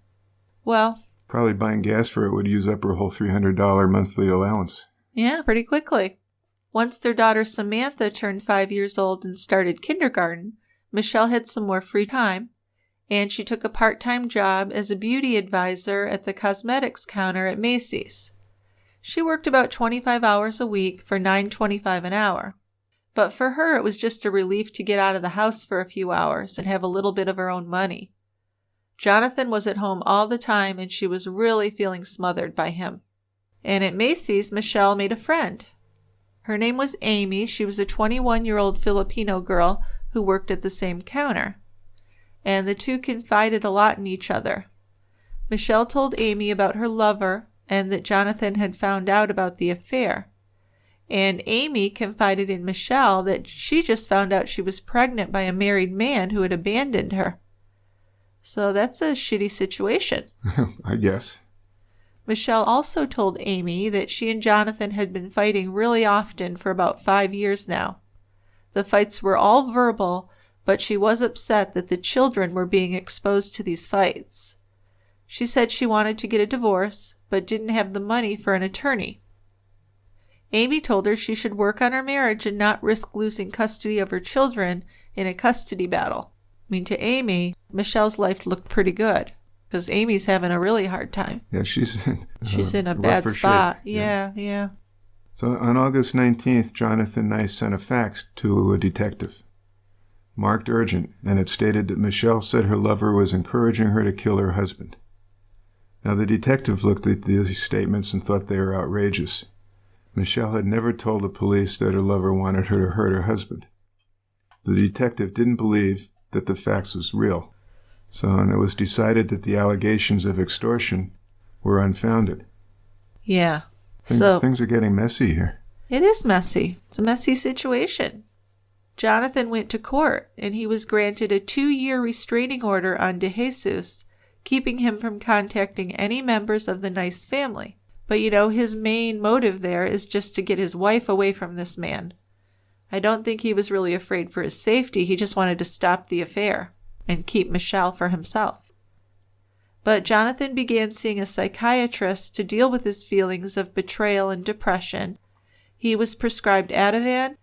Well, probably buying gas for it would use up her whole $300 monthly allowance. Yeah, pretty quickly. Once their daughter Samantha turned 5 years old and started kindergarten, Michelle had some more free time, and she took a part-time job as a beauty advisor at the cosmetics counter at Macy's. She worked about 25 hours a week for $9.25 an hour. But for her, it was just a relief to get out of the house for a few hours and have a little bit of her own money. Jonathan was at home all the time, and she was really feeling smothered by him. And at Macy's, Michelle made a friend. Her name was Amy. She was a 21-year-old Filipino girl who worked at the same counter. And the two confided a lot in each other. Michelle told Amy about her lover and that Jonathan had found out about the affair. And Amy confided in Michelle that she just found out she was pregnant by a married man who had abandoned her. So that's a shitty situation. I guess. Michelle also told Amy that she and Jonathan had been fighting really often for about 5 years now. The fights were all verbal, but she was upset that the children were being exposed to these fights. She said she wanted to get a divorce, but didn't have the money for an attorney. Amy told her she should work on her marriage and not risk losing custody of her children in a custody battle. I mean, to Amy, Michelle's life looked pretty good, because Amy's having a really hard time. Yeah, she's in a bad spot. Yeah. So on August 19th, Jonathan Nyce sent a fax to a detective, marked urgent, and it stated that Michelle said her lover was encouraging her to kill her husband. Now, the detective looked at these statements and thought they were outrageous. Michelle had never told the police that her lover wanted her to hurt her husband. The detective didn't believe that the facts was real, and it was decided that the allegations of extortion were unfounded. Yeah. Things are getting messy here. It is messy. It's a messy situation. Jonathan went to court, and he was granted a 2-year restraining order on DeJesus, keeping him from contacting any members of the Nyce family. But his main motive there is just to get his wife away from this man. I don't think he was really afraid for his safety. He just wanted to stop the affair and keep Michelle for himself. But Jonathan began seeing a psychiatrist to deal with his feelings of betrayal and depression. He was prescribed Ativan,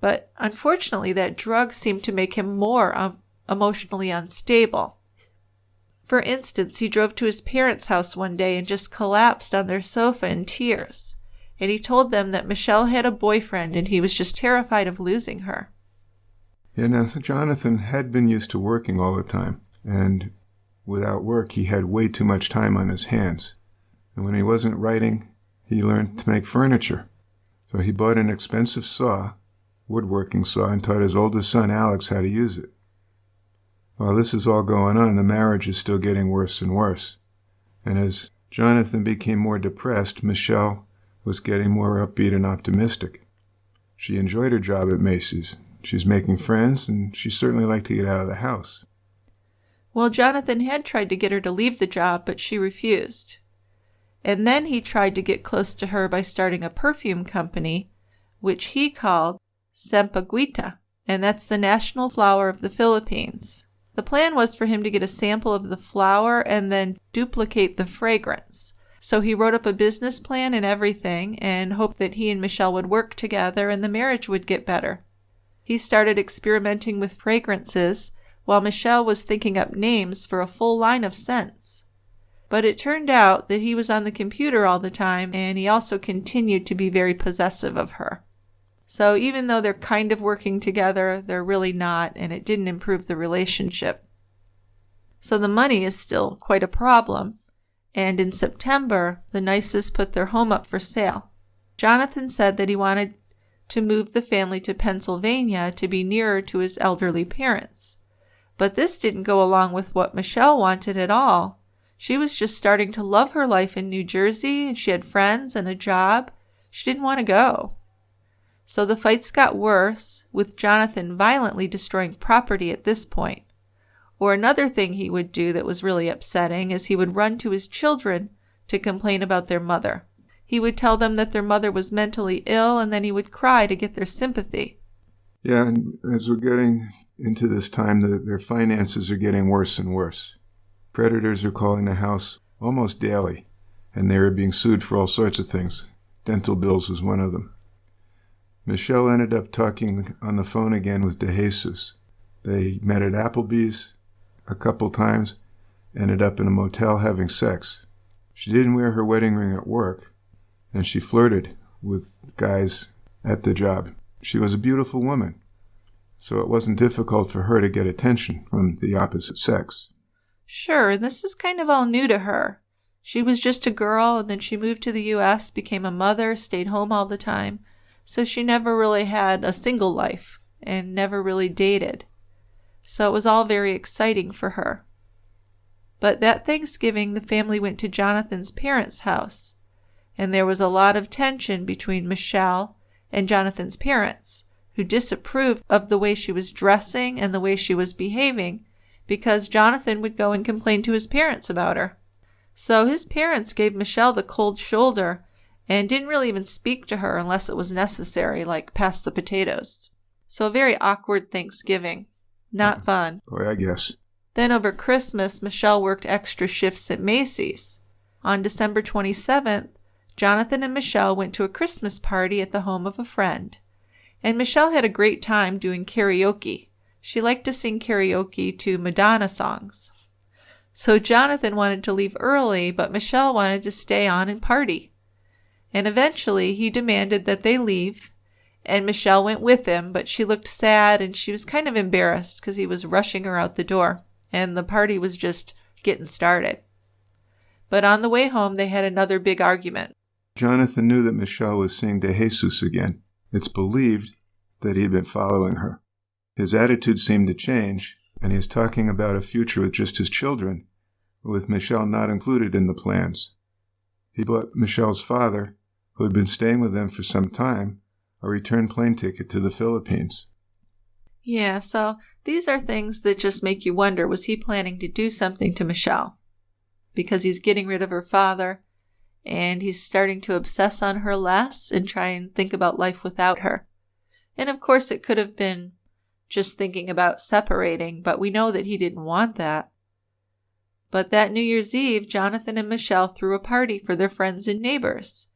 but unfortunately that drug seemed to make him more emotionally unstable. For instance, he drove to his parents' house one day and just collapsed on their sofa in tears. And he told them that Michelle had a boyfriend and he was just terrified of losing her. Yeah, now, Jonathan had been used to working all the time, and without work he had way too much time on his hands. And when he wasn't writing, he learned to make furniture. So he bought an expensive saw, woodworking saw, and taught his oldest son Alex how to use it. While this is all going on, the marriage is still getting worse and worse. And as Jonathan became more depressed, Michelle was getting more upbeat and optimistic. She enjoyed her job at Macy's. She's making friends, and she certainly liked to get out of the house. Well, Jonathan had tried to get her to leave the job, but she refused. And then he tried to get close to her by starting a perfume company, which he called Sampaguita, and that's the national flower of the Philippines. The plan was for him to get a sample of the flower and then duplicate the fragrance. So he wrote up a business plan and everything and hoped that he and Michelle would work together and the marriage would get better. He started experimenting with fragrances while Michelle was thinking up names for a full line of scents. But it turned out that he was on the computer all the time and he also continued to be very possessive of her. So even though they're kind of working together, they're really not, and it didn't improve the relationship. So the money is still quite a problem. And in September, the Nyces put their home up for sale. Jonathan said that he wanted to move the family to Pennsylvania to be nearer to his elderly parents. But this didn't go along with what Michelle wanted at all. She was just starting to love her life in New Jersey, and she had friends and a job. She didn't want to go. So the fights got worse, with Jonathan violently destroying property at this point. Or another thing he would do that was really upsetting is he would run to his children to complain about their mother. He would tell them that their mother was mentally ill, and then he would cry to get their sympathy. Yeah, and as we're getting into this time, their finances are getting worse and worse. Creditors are calling the house almost daily, and they are being sued for all sorts of things. Dental bills was one of them. Michelle ended up talking on the phone again with DeJesus. They met at Applebee's a couple times, ended up in a motel having sex. She didn't wear her wedding ring at work, and she flirted with guys at the job. She was a beautiful woman, so it wasn't difficult for her to get attention from the opposite sex. Sure, and this is kind of all new to her. She was just a girl, and then she moved to the U.S., became a mother, stayed home all the time. So she never really had a single life and never really dated. So it was all very exciting for her. But that Thanksgiving, the family went to Jonathan's parents' house, and there was a lot of tension between Michelle and Jonathan's parents, who disapproved of the way she was dressing and the way she was behaving, because Jonathan would go and complain to his parents about her. So his parents gave Michelle the cold shoulder and didn't really even speak to her unless it was necessary, like pass the potatoes. So a very awkward Thanksgiving. Not fun. Boy, I guess. Then over Christmas, Michelle worked extra shifts at Macy's. On December 27th, Jonathan and Michelle went to a Christmas party at the home of a friend. And Michelle had a great time doing karaoke. She liked to sing karaoke to Madonna songs. So Jonathan wanted to leave early, but Michelle wanted to stay on and party. And eventually he demanded that they leave, and Michelle went with him, but she looked sad and she was kind of embarrassed because he was rushing her out the door, and the party was just getting started. But on the way home, they had another big argument. Jonathan knew that Michelle was seeing De Jesus again. It's believed that he had been following her. His attitude seemed to change, and he was talking about a future with just his children, with Michelle not included in the plans. He bought Michelle's father, who had been staying with them for some time, a return plane ticket to the Philippines. Yeah, so these are things that just make you wonder, was he planning to do something to Michelle? Because he's getting rid of her father, and he's starting to obsess on her less and try and think about life without her. And of course it could have been just thinking about separating, but we know that he didn't want that. But that New Year's Eve, Jonathan and Michelle threw a party for their friends and neighbors,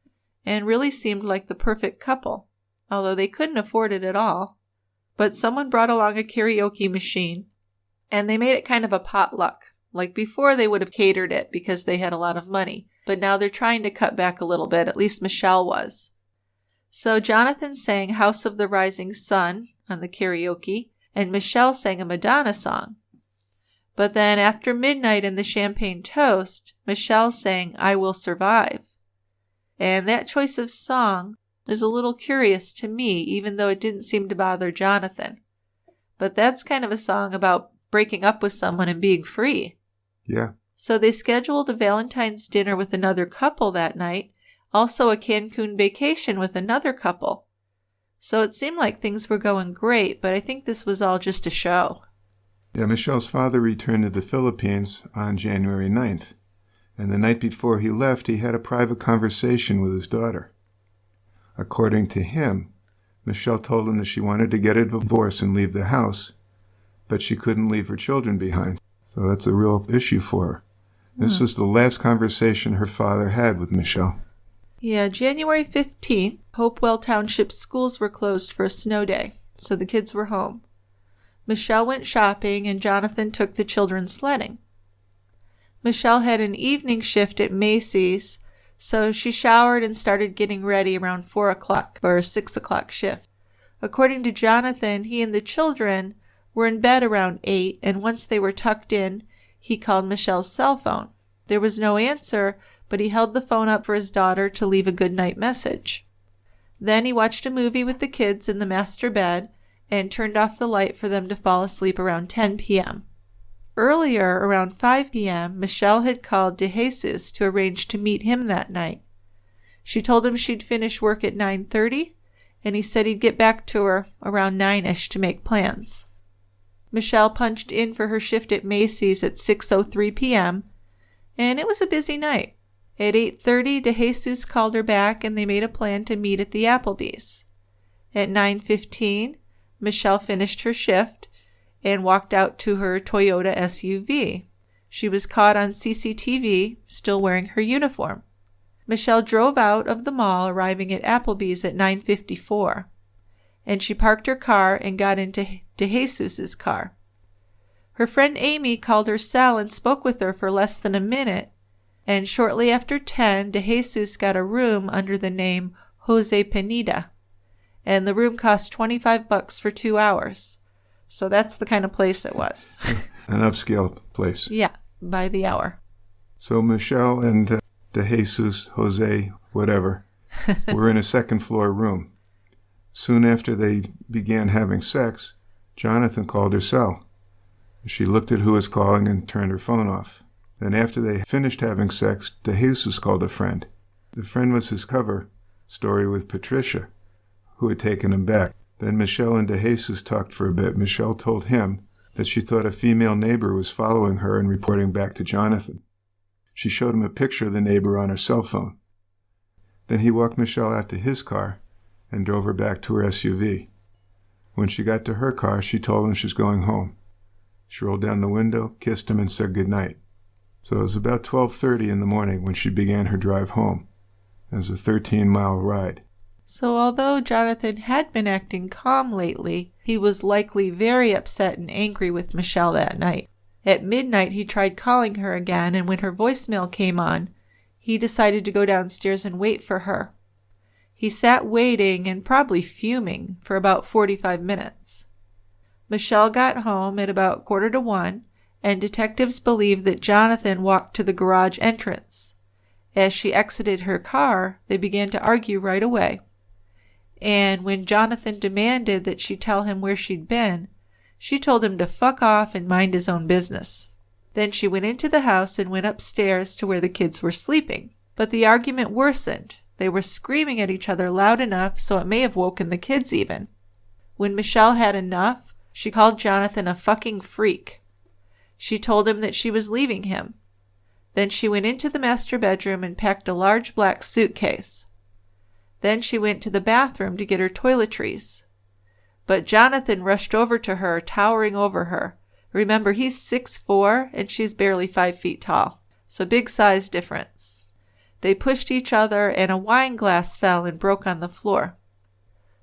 and really seemed like the perfect couple, although they couldn't afford it at all. But someone brought along a karaoke machine, and they made it kind of a potluck. Like before, they would have catered it because they had a lot of money, but now they're trying to cut back a little bit, at least Michelle was. So Jonathan sang House of the Rising Sun on the karaoke, and Michelle sang a Madonna song. But then after midnight and the champagne toast, Michelle sang I Will Survive. And that choice of song is a little curious to me, even though it didn't seem to bother Jonathan. But that's kind of a song about breaking up with someone and being free. Yeah. So they scheduled a Valentine's dinner with another couple that night, also a Cancun vacation with another couple. So it seemed like things were going great, but I think this was all just a show. Yeah, Michelle's father returned to the Philippines on January 9th, and the night before he left, he had a private conversation with his daughter. According to him, Michelle told him that she wanted to get a divorce and leave the house, but she couldn't leave her children behind. So that's a real issue for her. This was the last conversation her father had with Michelle. Yeah, January 15th, Hopewell Township schools were closed for a snow day, so the kids were home. Michelle went shopping and Jonathan took the children sledding. Michelle had an evening shift at Macy's, so she showered and started getting ready around 4 o'clock for a 6 o'clock shift. According to Jonathan, he and the children were in bed around 8, and once they were tucked in, he called Michelle's cell phone. There was no answer, but he held the phone up for his daughter to leave a goodnight message. Then he watched a movie with the kids in the master bed and turned off the light for them to fall asleep around 10 p.m. Earlier, around 5 p.m., Michelle had called De Jesus to arrange to meet him that night. She told him she'd finish work at 9:30, and he said he'd get back to her around 9-ish to make plans. Michelle punched in for her shift at Macy's at 6:03 p.m., and it was a busy night. At 8:30, De Jesus called her back, and they made a plan to meet at the Applebee's. At 9:15, Michelle finished her shift and walked out to her Toyota SUV. She was caught on CCTV, still wearing her uniform. Michelle drove out of the mall, arriving at Applebee's at 9:54, and she parked her car and got into De Jesus's car. Her friend Amy called her cell and spoke with her for less than a minute, and shortly after 10, De Jesus got a room under the name Jose Pineda, and the room cost $25 for 2 hours. So that's the kind of place it was. An upscale place. Yeah, by the hour. So Michelle and De Jesus, Jose, whatever, were in a second-floor room. Soon after they began having sex, Jonathan called her cell. She looked at who was calling and turned her phone off. Then after they finished having sex, De Jesus called a friend. The friend was his cover story with Patricia, who had taken him back. Then Michelle and De Jesus talked for a bit. Michelle told him that she thought a female neighbor was following her and reporting back to Jonathan. She showed him a picture of the neighbor on her cell phone. Then he walked Michelle out to his car and drove her back to her SUV. When she got to her car, she told him she was going home. She rolled down the window, kissed him, and said goodnight. So it was about 12:30 in the morning when she began her drive home. It was a 13-mile ride. So although Jonathan had been acting calm lately, he was likely very upset and angry with Michelle that night. At midnight, he tried calling her again, and when her voicemail came on, he decided to go downstairs and wait for her. He sat waiting and probably fuming for about 45 minutes. Michelle got home at about 1:45, and detectives believe that Jonathan walked to the garage entrance. As she exited her car, they began to argue right away. And when Jonathan demanded that she tell him where she'd been, she told him to fuck off and mind his own business. Then she went into the house and went upstairs to where the kids were sleeping. But the argument worsened. They were screaming at each other loud enough so it may have woken the kids even. When Michelle had enough, she called Jonathan a fucking freak. She told him that she was leaving him. Then she went into the master bedroom and packed a large black suitcase. Then she went to the bathroom to get her toiletries. But Jonathan rushed over to her, towering over her. Remember, he's 6'4", and she's barely 5 feet tall, so big size difference. They pushed each other, and a wine glass fell and broke on the floor.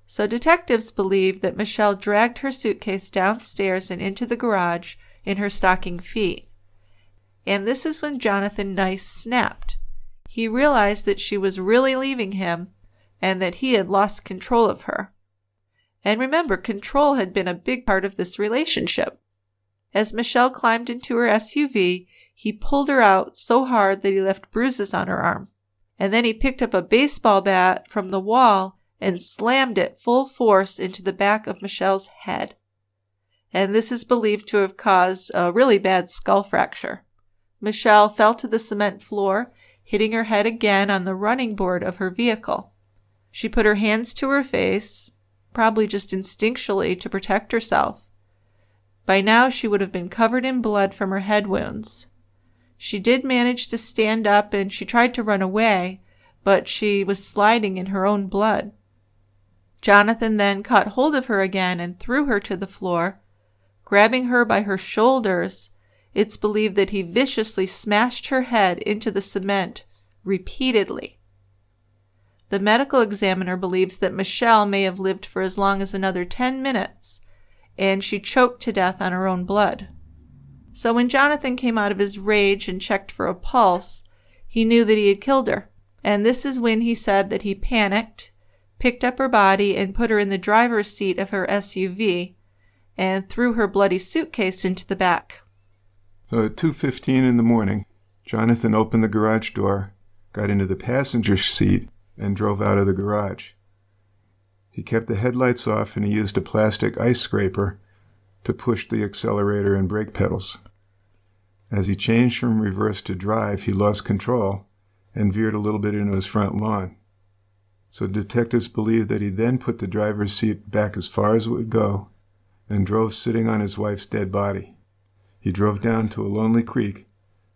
So detectives believe that Michelle dragged her suitcase downstairs and into the garage in her stocking feet. And this is when Jonathan Nyce snapped. He realized that she was really leaving him and that he had lost control of her. And remember, control had been a big part of this relationship. As Michelle climbed into her SUV, he pulled her out so hard that he left bruises on her arm. And then he picked up a baseball bat from the wall and slammed it full force into the back of Michelle's head. And this is believed to have caused a really bad skull fracture. Michelle fell to the cement floor, hitting her head again on the running board of her vehicle. She put her hands to her face, probably just instinctually to protect herself. By now she would have been covered in blood from her head wounds. She did manage to stand up and she tried to run away, but she was sliding in her own blood. Jonathan then caught hold of her again and threw her to the floor. Grabbing her by her shoulders, it's believed that he viciously smashed her head into the cement repeatedly. The medical examiner believes that Michelle may have lived for as long as another 10 minutes, and she choked to death on her own blood. So when Jonathan came out of his rage and checked for a pulse, he knew that he had killed her. And this is when he said that he panicked, picked up her body and put her in the driver's seat of her SUV, and threw her bloody suitcase into the back. So at 2:15 in the morning, Jonathan opened the garage door, got into the passenger seat, and drove out of the garage. He kept the headlights off and he used a plastic ice scraper to push the accelerator and brake pedals. As he changed from reverse to drive, he lost control and veered a little bit into his front lawn. So detectives believe that he then put the driver's seat back as far as it would go and drove sitting on his wife's dead body. He drove down to a lonely creek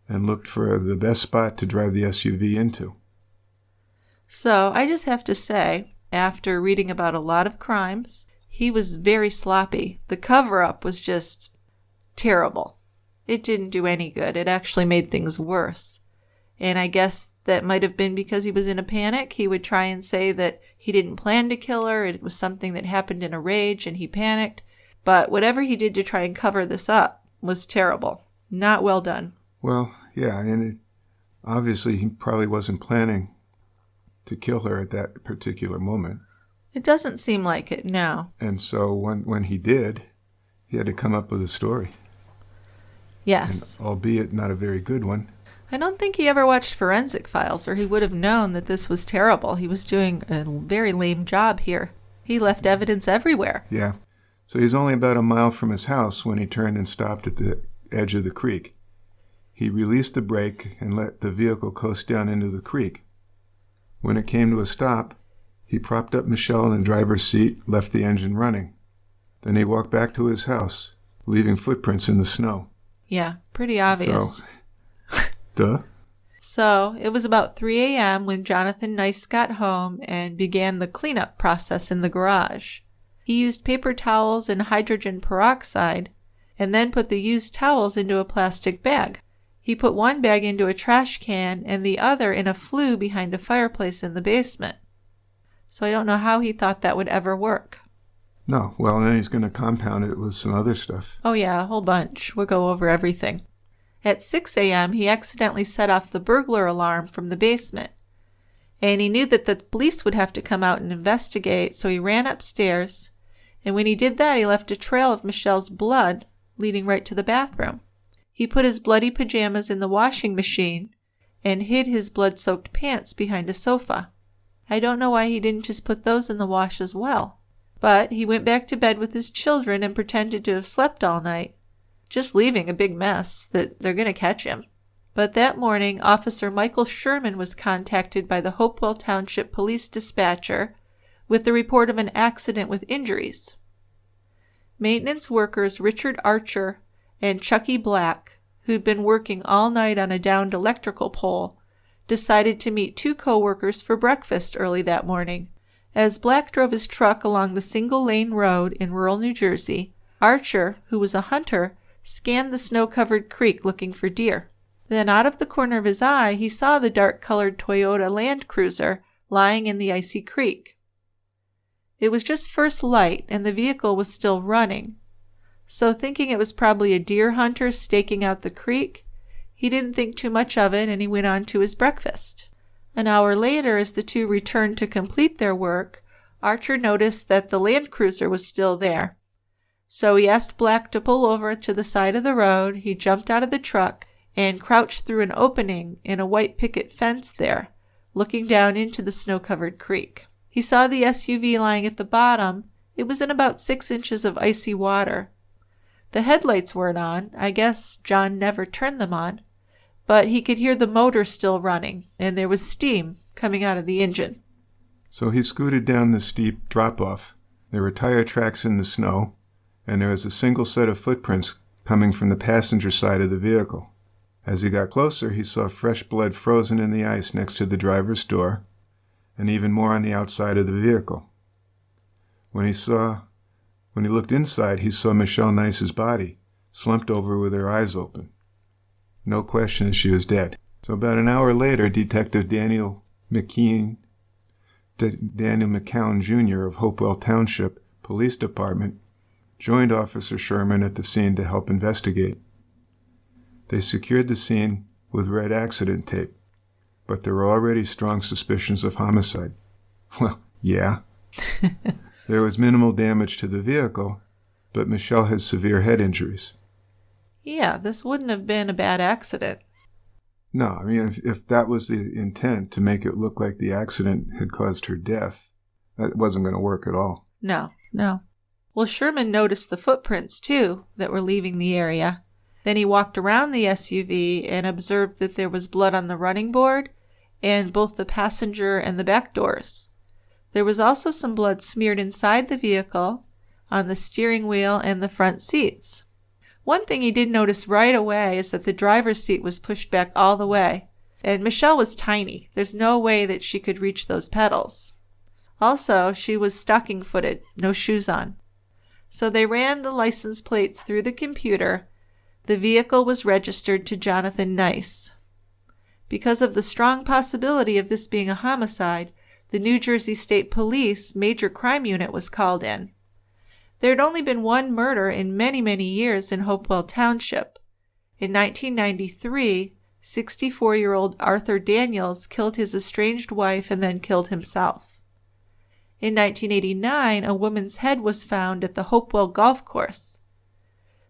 and looked for the best spot to drive the SUV into. So I just have to say, after reading about a lot of crimes, he was very sloppy. The cover-up was just terrible. It didn't do any good. It actually made things worse. And I guess that might have been because he was in a panic. He would try and say that he didn't plan to kill her. It was something that happened in a rage and he panicked. But whatever he did to try and cover this up was terrible. Not well done. Well, yeah, and obviously he probably wasn't planning to kill her at that particular moment. It doesn't seem like it, no. And so when he did, he had to come up with a story. Yes. And albeit not a very good one. I don't think he ever watched Forensic Files, or he would have known that this was terrible. He was doing a very lame job here. He left evidence everywhere. Yeah. So he's only about a mile from his house when he turned and stopped at the edge of the creek. He released the brake and let the vehicle coast down into the creek. When it came to a stop, he propped up Michelle in the driver's seat, left the engine running. Then he walked back to his house, leaving footprints in the snow. Yeah, pretty obvious. Duh. So it was about 3 a.m. when Jonathan Nyce got home and began the cleanup process in the garage. He used paper towels and hydrogen peroxide and then put the used towels into a plastic bag. He put one bag into a trash can and the other in a flue behind a fireplace in the basement. So I don't know how he thought that would ever work. No, well, then he's going to compound it with some other stuff. Oh yeah, a whole bunch. We'll go over everything. At 6 a.m., he accidentally set off the burglar alarm from the basement. And he knew that the police would have to come out and investigate, so he ran upstairs. And when he did that, he left a trail of Michelle's blood leading right to the bathroom. He put his bloody pajamas in the washing machine and hid his blood-soaked pants behind a sofa. I don't know why he didn't just put those in the wash as well. But he went back to bed with his children and pretended to have slept all night, just leaving a big mess that they're going to catch him. But that morning, Officer Michael Sherman was contacted by the Hopewell Township Police Dispatcher with the report of an accident with injuries. Maintenance workers Richard Archer and Chucky Black, who'd been working all night on a downed electrical pole, decided to meet two co-workers for breakfast early that morning. As Black drove his truck along the single-lane road in rural New Jersey, Archer, who was a hunter, scanned the snow-covered creek looking for deer. Then out of the corner of his eye, he saw the dark-colored Toyota Land Cruiser lying in the icy creek. It was just first light, and the vehicle was still running. So thinking it was probably a deer hunter staking out the creek, he didn't think too much of it, and he went on to his breakfast. An hour later, as the two returned to complete their work, Archer noticed that the Land Cruiser was still there. So he asked Black to pull over to the side of the road. He jumped out of the truck and crouched through an opening in a white picket fence there, looking down into the snow-covered creek. He saw the SUV lying at the bottom. It was in about 6 inches of icy water. The headlights weren't on. I guess John never turned them on. But he could hear the motor still running, and there was steam coming out of the engine. So he scooted down the steep drop-off. There were tire tracks in the snow, and there was a single set of footprints coming from the passenger side of the vehicle. As he got closer, he saw fresh blood frozen in the ice next to the driver's door, and even more on the outside of the vehicle. When he looked inside, he saw Michelle Nyce's body, slumped over with her eyes open. No question she was dead. So about an hour later, Detective Daniel McCown Jr. of Hopewell Township Police Department joined Officer Sherman at the scene to help investigate. They secured the scene with red accident tape, but there were already strong suspicions of homicide. Well, yeah. There was minimal damage to the vehicle, but Michelle had severe head injuries. Yeah, this wouldn't have been a bad accident. No, I mean, if that was the intent, to make it look like the accident had caused her death, that wasn't going to work at all. No. Well, Sherman noticed the footprints, too, that were leaving the area. Then he walked around the SUV and observed that there was blood on the running board and both the passenger and the back doors. There was also some blood smeared inside the vehicle, on the steering wheel and the front seats. One thing he did notice right away is that the driver's seat was pushed back all the way, and Michelle was tiny. There's no way that she could reach those pedals. Also, she was stocking-footed, no shoes on. So they ran the license plates through the computer. The vehicle was registered to Jonathan Nyce. Because of the strong possibility of this being a homicide, the New Jersey State Police Major Crime Unit was called in. There had only been one murder in many, many years in Hopewell Township. In 1993, 64-year-old Arthur Daniels killed his estranged wife and then killed himself. In 1989, a woman's head was found at the Hopewell Golf Course.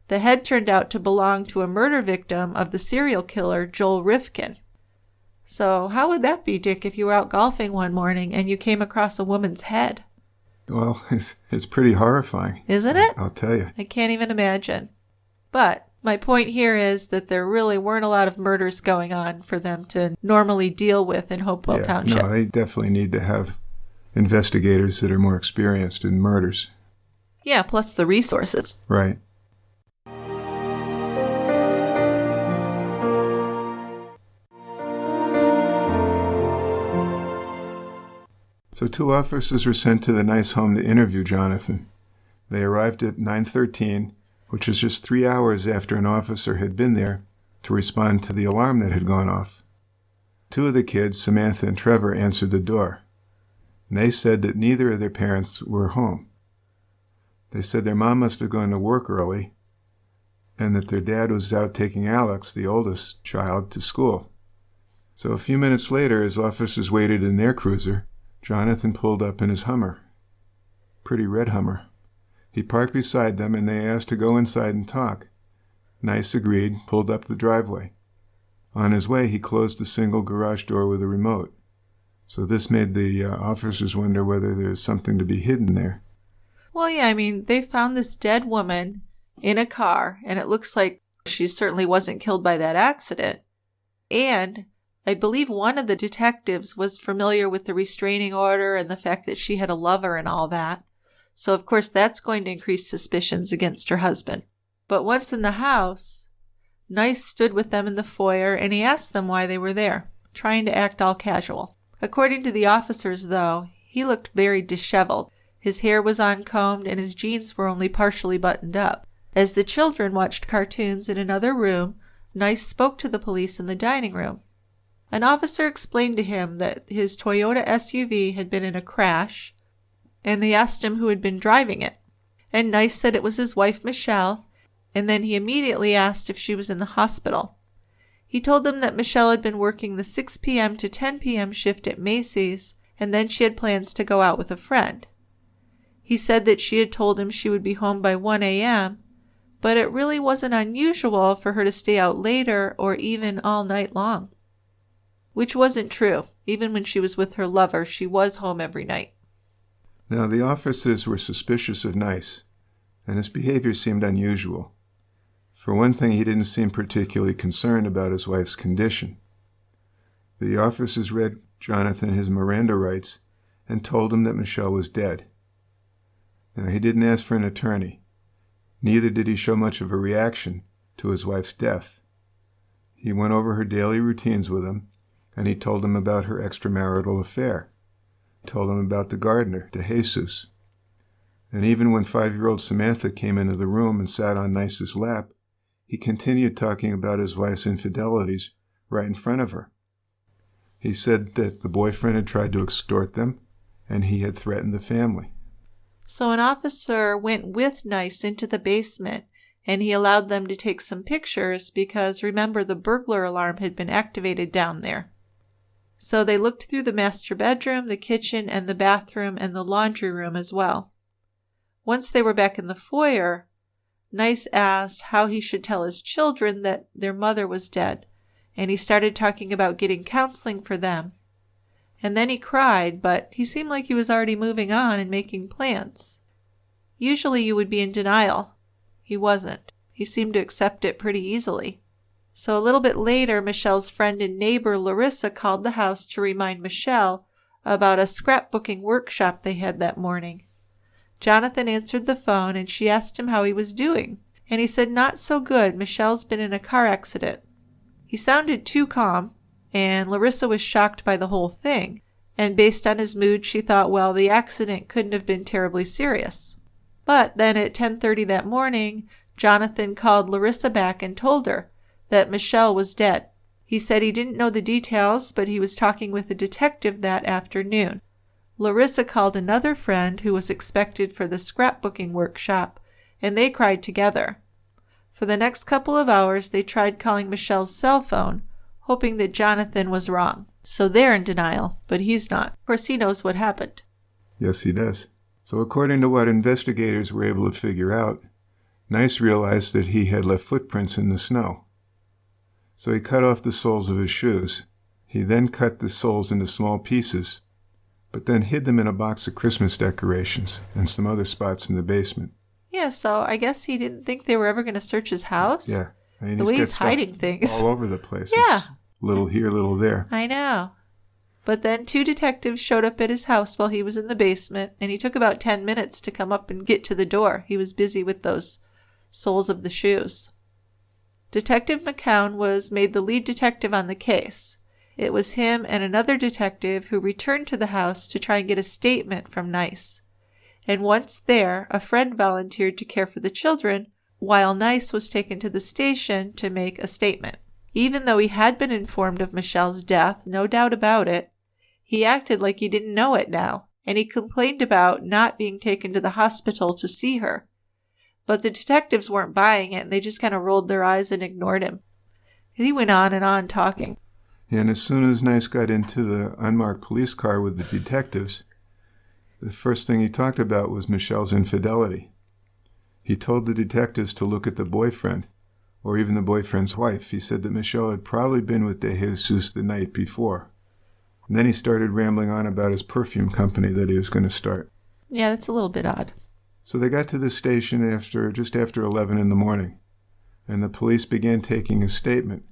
The head turned out to belong to a murder victim of the serial killer Joel Rifkin. So how would that be, Dick, if you were out golfing one morning and you came across a woman's head? Well, it's pretty horrifying. Isn't it? I'll tell you. I can't even imagine. But my point here is that there really weren't a lot of murders going on for them to normally deal with in Hopewell Township. No, they definitely need to have investigators that are more experienced in murders. Yeah, plus the resources. Right. So 2 officers were sent to the Nyce home to interview Jonathan. They arrived at 9:13, which was just 3 hours after an officer had been there to respond to the alarm that had gone off. 2 of the kids, Samantha and Trevor, answered the door. And they said that neither of their parents were home. They said their mom must have gone to work early and that their dad was out taking Alex, the oldest child, to school. So a few minutes later, as officers waited in their cruiser, Jonathan pulled up in his Hummer. Pretty red Hummer. He parked beside them and they asked to go inside and talk. Nyce agreed, pulled up the driveway. On his way, he closed the single garage door with a remote. So this made the officers wonder whether there's something to be hidden there. Well, yeah, I mean, they found this dead woman in a car, and it looks like she certainly wasn't killed by that accident. And I believe one of the detectives was familiar with the restraining order and the fact that she had a lover and all that. So, of course, that's going to increase suspicions against her husband. But once in the house, Nyce stood with them in the foyer, and he asked them why they were there, trying to act all casual. According to the officers, though, he looked very disheveled. His hair was uncombed, and his jeans were only partially buttoned up. As the children watched cartoons in another room, Nyce spoke to the police in the dining room. An officer explained to him that his Toyota SUV had been in a crash, and they asked him who had been driving it. And Nyce said it was his wife, Michelle, and then he immediately asked if she was in the hospital. He told them that Michelle had been working the 6 p.m. to 10 p.m. shift at Macy's, and then she had plans to go out with a friend. He said that she had told him she would be home by 1 a.m., but it really wasn't unusual for her to stay out later or even all night long. Which wasn't true. Even when she was with her lover, she was home every night. Now, the officers were suspicious of Nyce, and his behavior seemed unusual. For one thing, he didn't seem particularly concerned about his wife's condition. The officers read Jonathan his Miranda rights and told him that Michelle was dead. Now, he didn't ask for an attorney. Neither did he show much of a reaction to his wife's death. He went over her daily routines with him, and he told him about her extramarital affair. He told him about the gardener, DeJesus. And even when 5-year-old Samantha came into the room and sat on Nyce's lap, he continued talking about his wife's infidelities right in front of her. He said that the boyfriend had tried to extort them, and he had threatened the family. So an officer went with Nyce into the basement, and he allowed them to take some pictures because, remember, the burglar alarm had been activated down there. So they looked through the master bedroom, the kitchen, and the bathroom, and the laundry room as well. Once they were back in the foyer, Nyce asked how he should tell his children that their mother was dead, and he started talking about getting counseling for them. And then he cried, but he seemed like he was already moving on and making plans. Usually you would be in denial. He wasn't. He seemed to accept it pretty easily. So a little bit later, Michelle's friend and neighbor Larissa called the house to remind Michelle about a scrapbooking workshop they had that morning. Jonathan answered the phone, and she asked him how he was doing. And he said, "Not so good. Michelle's been in a car accident." He sounded too calm, and Larissa was shocked by the whole thing. And based on his mood, she thought, well, the accident couldn't have been terribly serious. But then at 10:30 that morning, Jonathan called Larissa back and told her that Michelle was dead. He said he didn't know the details, but he was talking with a detective that afternoon. Larissa called another friend who was expected for the scrapbooking workshop, and they cried together. For the next couple of hours, they tried calling Michelle's cell phone, hoping that Jonathan was wrong. So they're in denial, but he's not. Of course, he knows what happened. Yes, he does. So according to what investigators were able to figure out, Nyce realized that he had left footprints in the snow. So he cut off the soles of his shoes. He then cut the soles into small pieces, but then hid them in a box of Christmas decorations and some other spots in the basement. Yeah, so I guess he didn't think they were ever going to search his house. Yeah. I mean, the way he's hiding things. All over the place. Yeah. It's little here, little there. I know. But then 2 detectives showed up at his house while he was in the basement, and he took about 10 minutes to come up and get to the door. He was busy with those soles of the shoes. Detective McCown was made the lead detective on the case. It was him and another detective who returned to the house to try and get a statement from Nyce. And once there, a friend volunteered to care for the children, while Nyce was taken to the station to make a statement. Even though he had been informed of Michelle's death, no doubt about it, he acted like he didn't know it now, and he complained about not being taken to the hospital to see her. But the detectives weren't buying it, and they just kind of rolled their eyes and ignored him. He went on and on talking. And as soon as Nyce got into the unmarked police car with the detectives, the first thing he talked about was Michelle's infidelity. He told the detectives to look at the boyfriend or even the boyfriend's wife. He said that Michelle had probably been with De Jesus the night before. And then he started rambling on about his perfume company that he was going to start. Yeah, that's a little bit odd. So they got to the station just after 11 in the morning, and the police began taking his statement,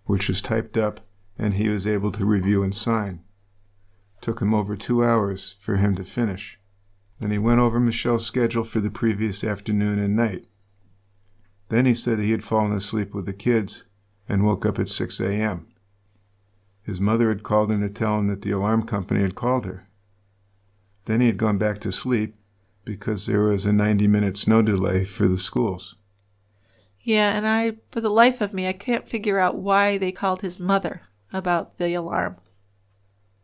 which was typed up, and he was able to review and sign. Took him over 2 hours for him to finish. Then he went over Michelle's schedule for the previous afternoon and night. Then he said that he had fallen asleep with the kids and woke up at 6 a.m. His mother had called him to tell him that the alarm company had called her. Then he had gone back to sleep because there was a 90-minute snow delay for the schools. Yeah, and for the life of me, I can't figure out why they called his mother about the alarm.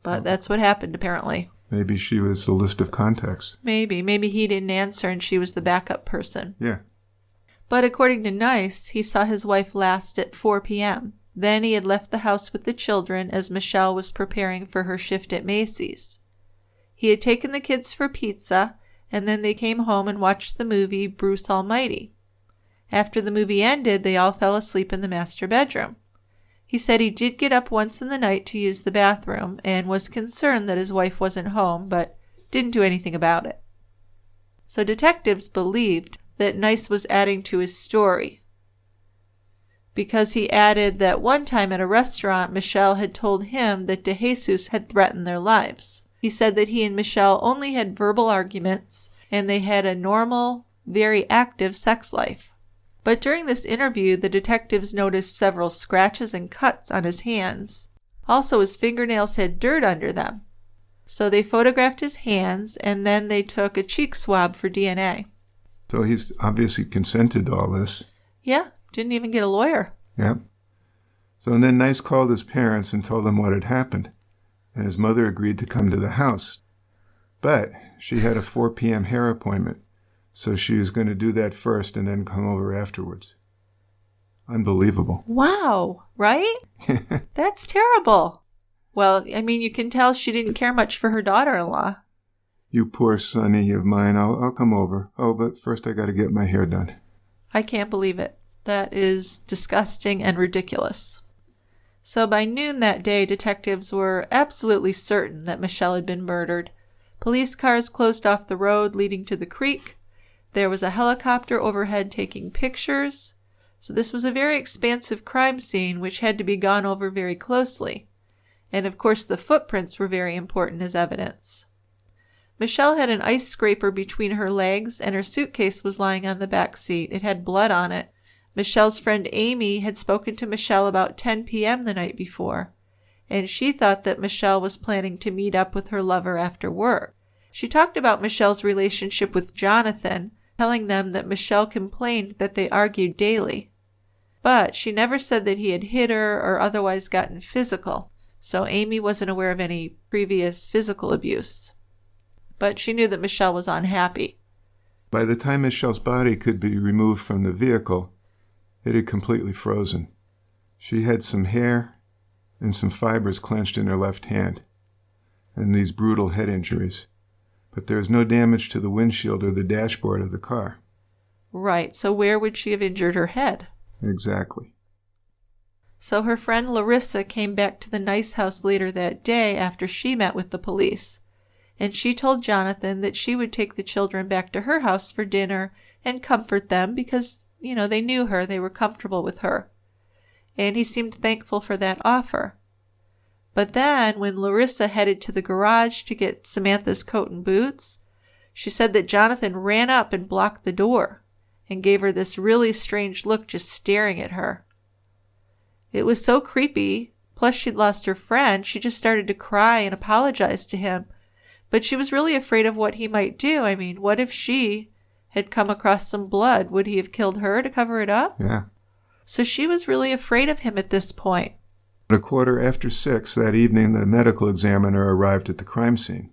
But that's what happened, apparently. Maybe she was the list of contacts. Maybe he didn't answer and she was the backup person. Yeah. But according to Nyce, he saw his wife last at 4 p.m. Then he had left the house with the children as Michelle was preparing for her shift at Macy's. He had taken the kids for pizza, and then they came home and watched the movie Bruce Almighty. After the movie ended, they all fell asleep in the master bedroom. He said he did get up once in the night to use the bathroom and was concerned that his wife wasn't home, but didn't do anything about it. So detectives believed that Nyce was adding to his story, because he added that one time at a restaurant, Michelle had told him that De Jesus had threatened their lives. He said that he and Michelle only had verbal arguments, and they had a normal, very active sex life. But during this interview, the detectives noticed several scratches and cuts on his hands. Also, his fingernails had dirt under them. So they photographed his hands, and then they took a cheek swab for DNA. So he's obviously consented to all this. Yeah, didn't even get a lawyer. Yeah. And then Nyce called his parents and told them what had happened, and his mother agreed to come to the house. But she had a 4 p.m. hair appointment, so she was going to do that first and then come over afterwards. Unbelievable. Wow, right? That's terrible. Well, I mean, you can tell she didn't care much for her daughter-in-law. You poor sonny of mine, I'll come over. Oh, but first I got to get my hair done. I can't believe it. That is disgusting and ridiculous. So by noon that day, detectives were absolutely certain that Michelle had been murdered. Police cars closed off the road leading to the creek. There was a helicopter overhead taking pictures. So this was a very expansive crime scene which had to be gone over very closely. And of course the footprints were very important as evidence. Michelle had an ice scraper between her legs and her suitcase was lying on the back seat. It had blood on it. Michelle's friend Amy had spoken to Michelle about 10 p.m. the night before, and she thought that Michelle was planning to meet up with her lover after work. She talked about Michelle's relationship with Jonathan, telling them that Michelle complained that they argued daily. But she never said that he had hit her or otherwise gotten physical, so Amy wasn't aware of any previous physical abuse. But she knew that Michelle was unhappy. By the time Michelle's body could be removed from the vehicle, it had completely frozen. She had some hair and some fibers clenched in her left hand, and these brutal head injuries. But there was no damage to the windshield or the dashboard of the car. Right, so where would she have injured her head? Exactly. So her friend Larissa came back to the Nyce house later that day after she met with the police, and she told Jonathan that she would take the children back to her house for dinner and comfort them because, they knew her, they were comfortable with her. And he seemed thankful for that offer. But then, when Larissa headed to the garage to get Samantha's coat and boots, she said that Jonathan ran up and blocked the door and gave her this really strange look just staring at her. It was so creepy, plus she'd lost her friend, she just started to cry and apologize to him. But she was really afraid of what he might do. I mean, what if she had come across some blood? Would he have killed her to cover it up? Yeah. So she was really afraid of him at this point. At 6:15 that evening, the medical examiner arrived at the crime scene.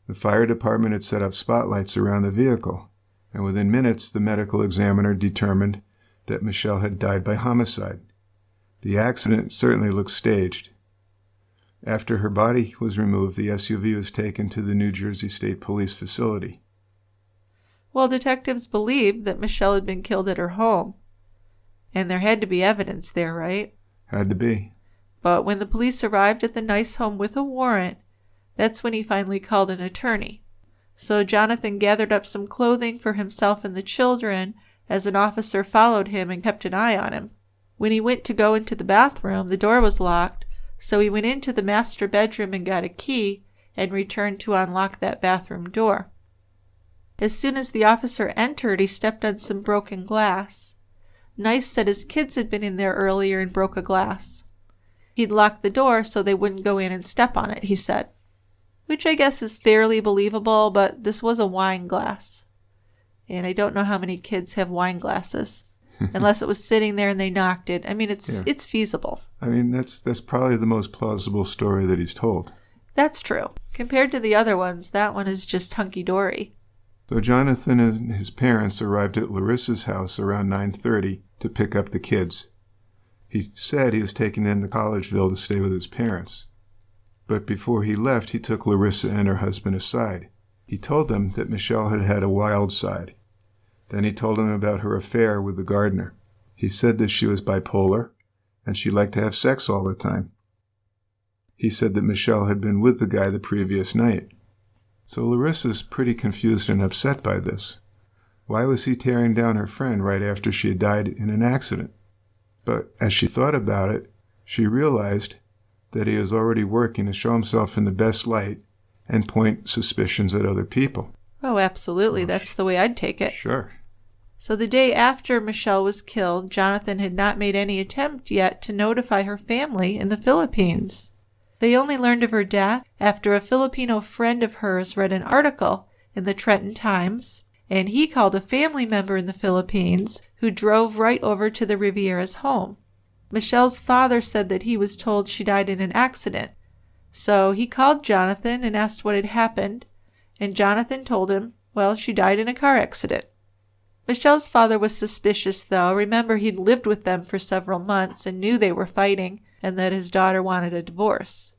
The fire department had set up spotlights around the vehicle, and within minutes, the medical examiner determined that Michelle had died by homicide. The accident certainly looked staged. After her body was removed, the SUV was taken to the New Jersey State Police facility. Well, detectives believed that Michelle had been killed at her home. And there had to be evidence there, right? Had to be. But when the police arrived at the Nyce home with a warrant, that's when he finally called an attorney. So Jonathan gathered up some clothing for himself and the children as an officer followed him and kept an eye on him. When he went to go into the bathroom, the door was locked, so he went into the master bedroom and got a key and returned to unlock that bathroom door. As soon as the officer entered, he stepped on some broken glass. Nyce said his kids had been in there earlier and broke a glass. He'd locked the door so they wouldn't go in and step on it, he said. Which I guess is fairly believable, but this was a wine glass. And I don't know how many kids have wine glasses. Unless it was sitting there and they knocked it. I mean, it's feasible. I mean, that's probably the most plausible story that he's told. That's true. Compared to the other ones, that one is just hunky-dory. So Jonathan and his parents arrived at Larissa's house around 9:30 to pick up the kids. He said he was taking them to Collegeville to stay with his parents. But before he left, he took Larissa and her husband aside. He told them that Michelle had had a wild side. Then he told them about her affair with the gardener. He said that she was bipolar, and she liked to have sex all the time. He said that Michelle had been with the guy the previous night. So Larissa's pretty confused and upset by this. Why was he tearing down her friend right after she had died in an accident? But as she thought about it, she realized that he was already working to show himself in the best light and point suspicions at other people. Oh, absolutely. That's the way I'd take it. Sure. So the day after Michelle was killed, Jonathan had not made any attempt yet to notify her family in the Philippines. They only learned of her death after a Filipino friend of hers read an article in the Trenton Times, and he called a family member in the Philippines who drove right over to the Riviera's home. Michelle's father said that he was told she died in an accident. So he called Jonathan and asked what had happened, and Jonathan told him, well, she died in a car accident. Michelle's father was suspicious, though. Remember, he'd lived with them for several months and knew they were fighting and that his daughter wanted a divorce.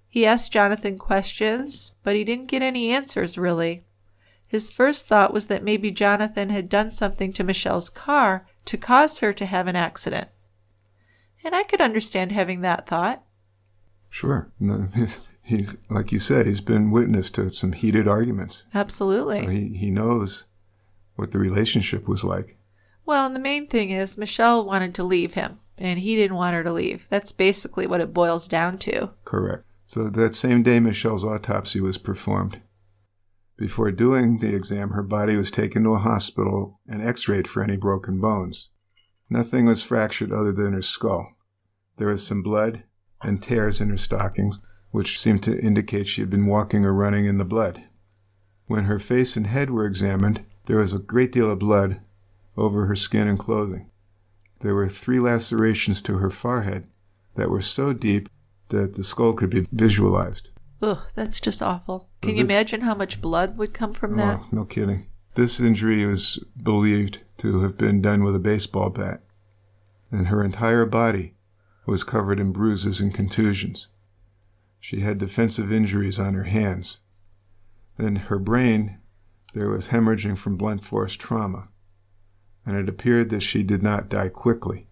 He asked Jonathan questions, but he didn't get any answers, really. His first thought was that maybe Jonathan had done something to Michelle's car to cause her to have an accident. And I could understand having that thought. Sure. No, he's, like you said, he's been witness to some heated arguments. Absolutely. So he knows what the relationship was like. Well, and the main thing is Michelle wanted to leave him, and he didn't want her to leave. That's basically what it boils down to. Correct. So that same day, Michelle's autopsy was performed. Before doing the exam, her body was taken to a hospital and x-rayed for any broken bones. Nothing was fractured other than her skull. There was some blood and tears in her stockings, which seemed to indicate she had been walking or running in the blood. When her face and head were examined, there was a great deal of blood over her skin and clothing. There were 3 lacerations to her forehead that were so deep that the skull could be visualized. Ugh, that's just awful. Can you imagine how much blood would come from that? Oh, no kidding. This injury was believed to have been done with a baseball bat, and her entire body was covered in bruises and contusions. She had defensive injuries on her hands. In her brain, there was hemorrhaging from blunt force trauma, and it appeared that she did not die quickly.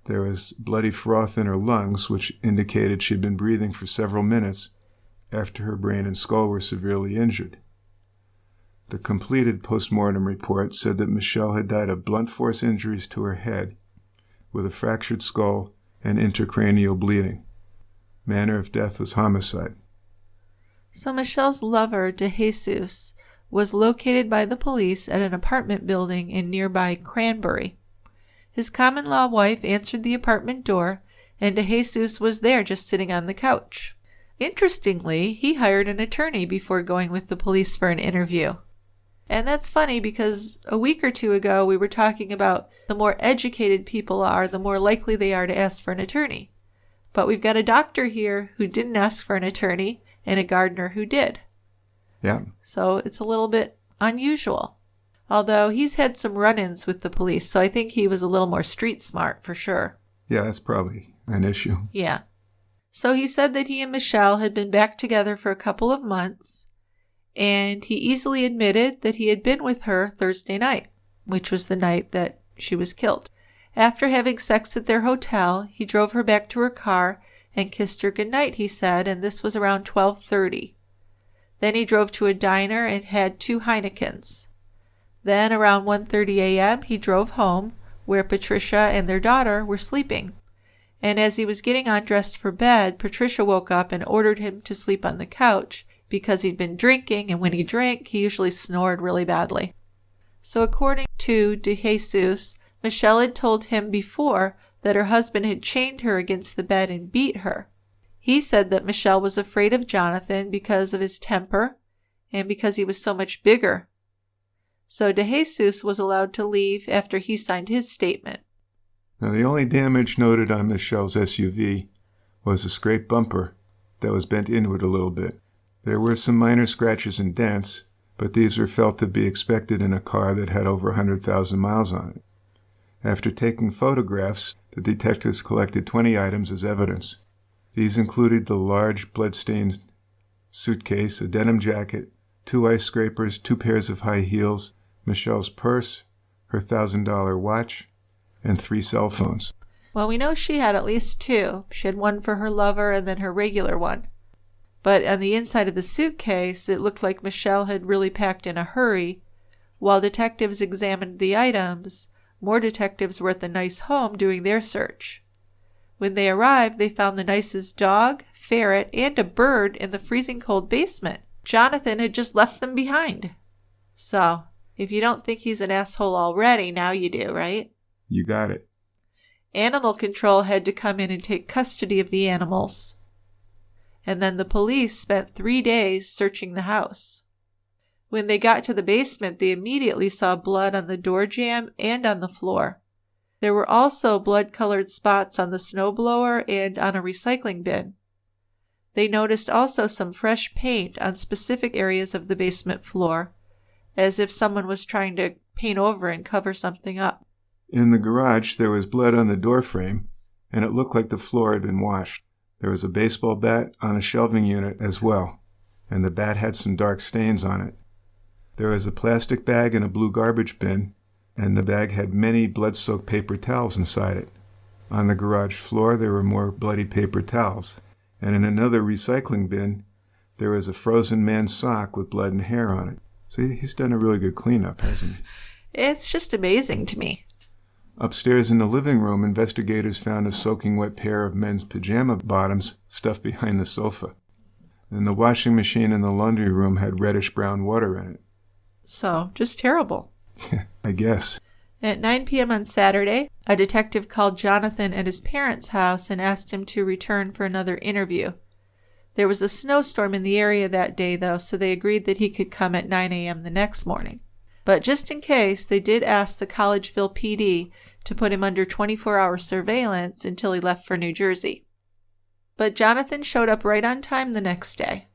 There was bloody froth in her lungs, which indicated she'd been breathing for several minutes after her brain and skull were severely injured. The completed postmortem report said that Michelle had died of blunt force injuries to her head, with a fractured skull and intracranial bleeding. Manner of death was homicide. So Michelle's lover, DeJesus, was located by the police at an apartment building in nearby Cranberry. His common-law wife answered the apartment door, and DeJesus was there just sitting on the couch. Interestingly, he hired an attorney before going with the police for an interview. And that's funny because a week or two ago we were talking about the more educated people are, the more likely they are to ask for an attorney. But we've got a doctor here who didn't ask for an attorney and a gardener who did. Yeah. So it's a little bit unusual. Although he's had some run-ins with the police, so I think he was a little more street smart for sure. Yeah, that's probably an issue. Yeah. So he said that he and Michelle had been back together for a couple of months, and he easily admitted that he had been with her Thursday night, which was the night that she was killed. After having sex at their hotel, he drove her back to her car and kissed her goodnight, he said, and this was around 12:30. Then he drove to a diner and had 2 Heinekens. Then around 1:30 a.m. he drove home, where Patricia and their daughter were sleeping. And as he was getting undressed for bed, Patricia woke up and ordered him to sleep on the couch because he'd been drinking, and when he drank, he usually snored really badly. So according to DeJesus, Michelle had told him before that her husband had chained her against the bed and beat her. He said that Michelle was afraid of Jonathan because of his temper and because he was so much bigger. So DeJesus was allowed to leave after he signed his statement. Now, the only damage noted on Michelle's SUV was a scraped bumper that was bent inward a little bit. There were some minor scratches and dents, but these were felt to be expected in a car that had over 100,000 miles on it. After taking photographs, the detectives collected 20 items as evidence. These included the large blood-stained suitcase, a denim jacket, 2 ice scrapers, 2 pairs of high heels, Michelle's purse, her $1,000 watch, and 3 cell phones. Well, we know she had at least 2. She had one for her lover and then her regular one. But on the inside of the suitcase, it looked like Michelle had really packed in a hurry. While detectives examined the items, more detectives were at the Nyce home doing their search. When they arrived, they found the Nyce's dog, ferret, and a bird in the freezing cold basement. Jonathan had just left them behind. So, if you don't think he's an asshole already, now you do, right? You got it. Animal control had to come in and take custody of the animals. And then the police spent 3 days searching the house. When they got to the basement, they immediately saw blood on the door jamb and on the floor. There were also blood-colored spots on the snowblower and on a recycling bin. They noticed also some fresh paint on specific areas of the basement floor, as if someone was trying to paint over and cover something up. In the garage, there was blood on the door frame, and it looked like the floor had been washed. There was a baseball bat on a shelving unit as well, and the bat had some dark stains on it. There was a plastic bag in a blue garbage bin, and the bag had many blood-soaked paper towels inside it. On the garage floor, there were more bloody paper towels, and in another recycling bin, there was a frozen man's sock with blood and hair on it. So he's done a really good cleanup, hasn't he? It's just amazing to me. Upstairs in the living room, investigators found a soaking wet pair of men's pajama bottoms stuffed behind the sofa. And the washing machine in the laundry room had reddish-brown water in it. So, just terrible. I guess. At 9 p.m. on Saturday, a detective called Jonathan at his parents' house and asked him to return for another interview. There was a snowstorm in the area that day, though, so they agreed that he could come at 9 a.m. the next morning. But just in case, they did ask the Collegeville PD to put him under 24-hour surveillance until he left for New Jersey. But Jonathan showed up right on time the next day.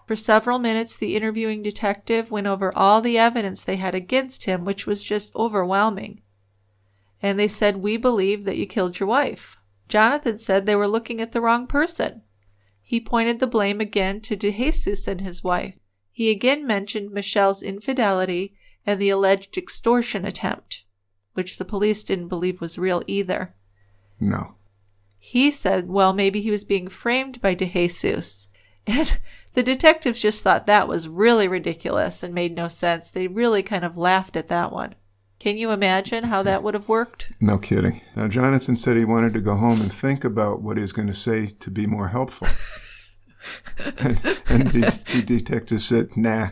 For several minutes, the interviewing detective went over all the evidence they had against him, which was just overwhelming. And they said, "We believe that you killed your wife." Jonathan said they were looking at the wrong person. He pointed the blame again to DeJesus and his wife. He again mentioned Michelle's infidelity and the alleged extortion attempt, which the police didn't believe was real either. No. He said, well, maybe he was being framed by DeJesus. And the detectives just thought that was really ridiculous and made no sense. They really kind of laughed at that one. Can you imagine how that would have worked? No kidding. Now, Jonathan said he wanted to go home and think about what he was going to say to be more helpful. and the detective said, nah,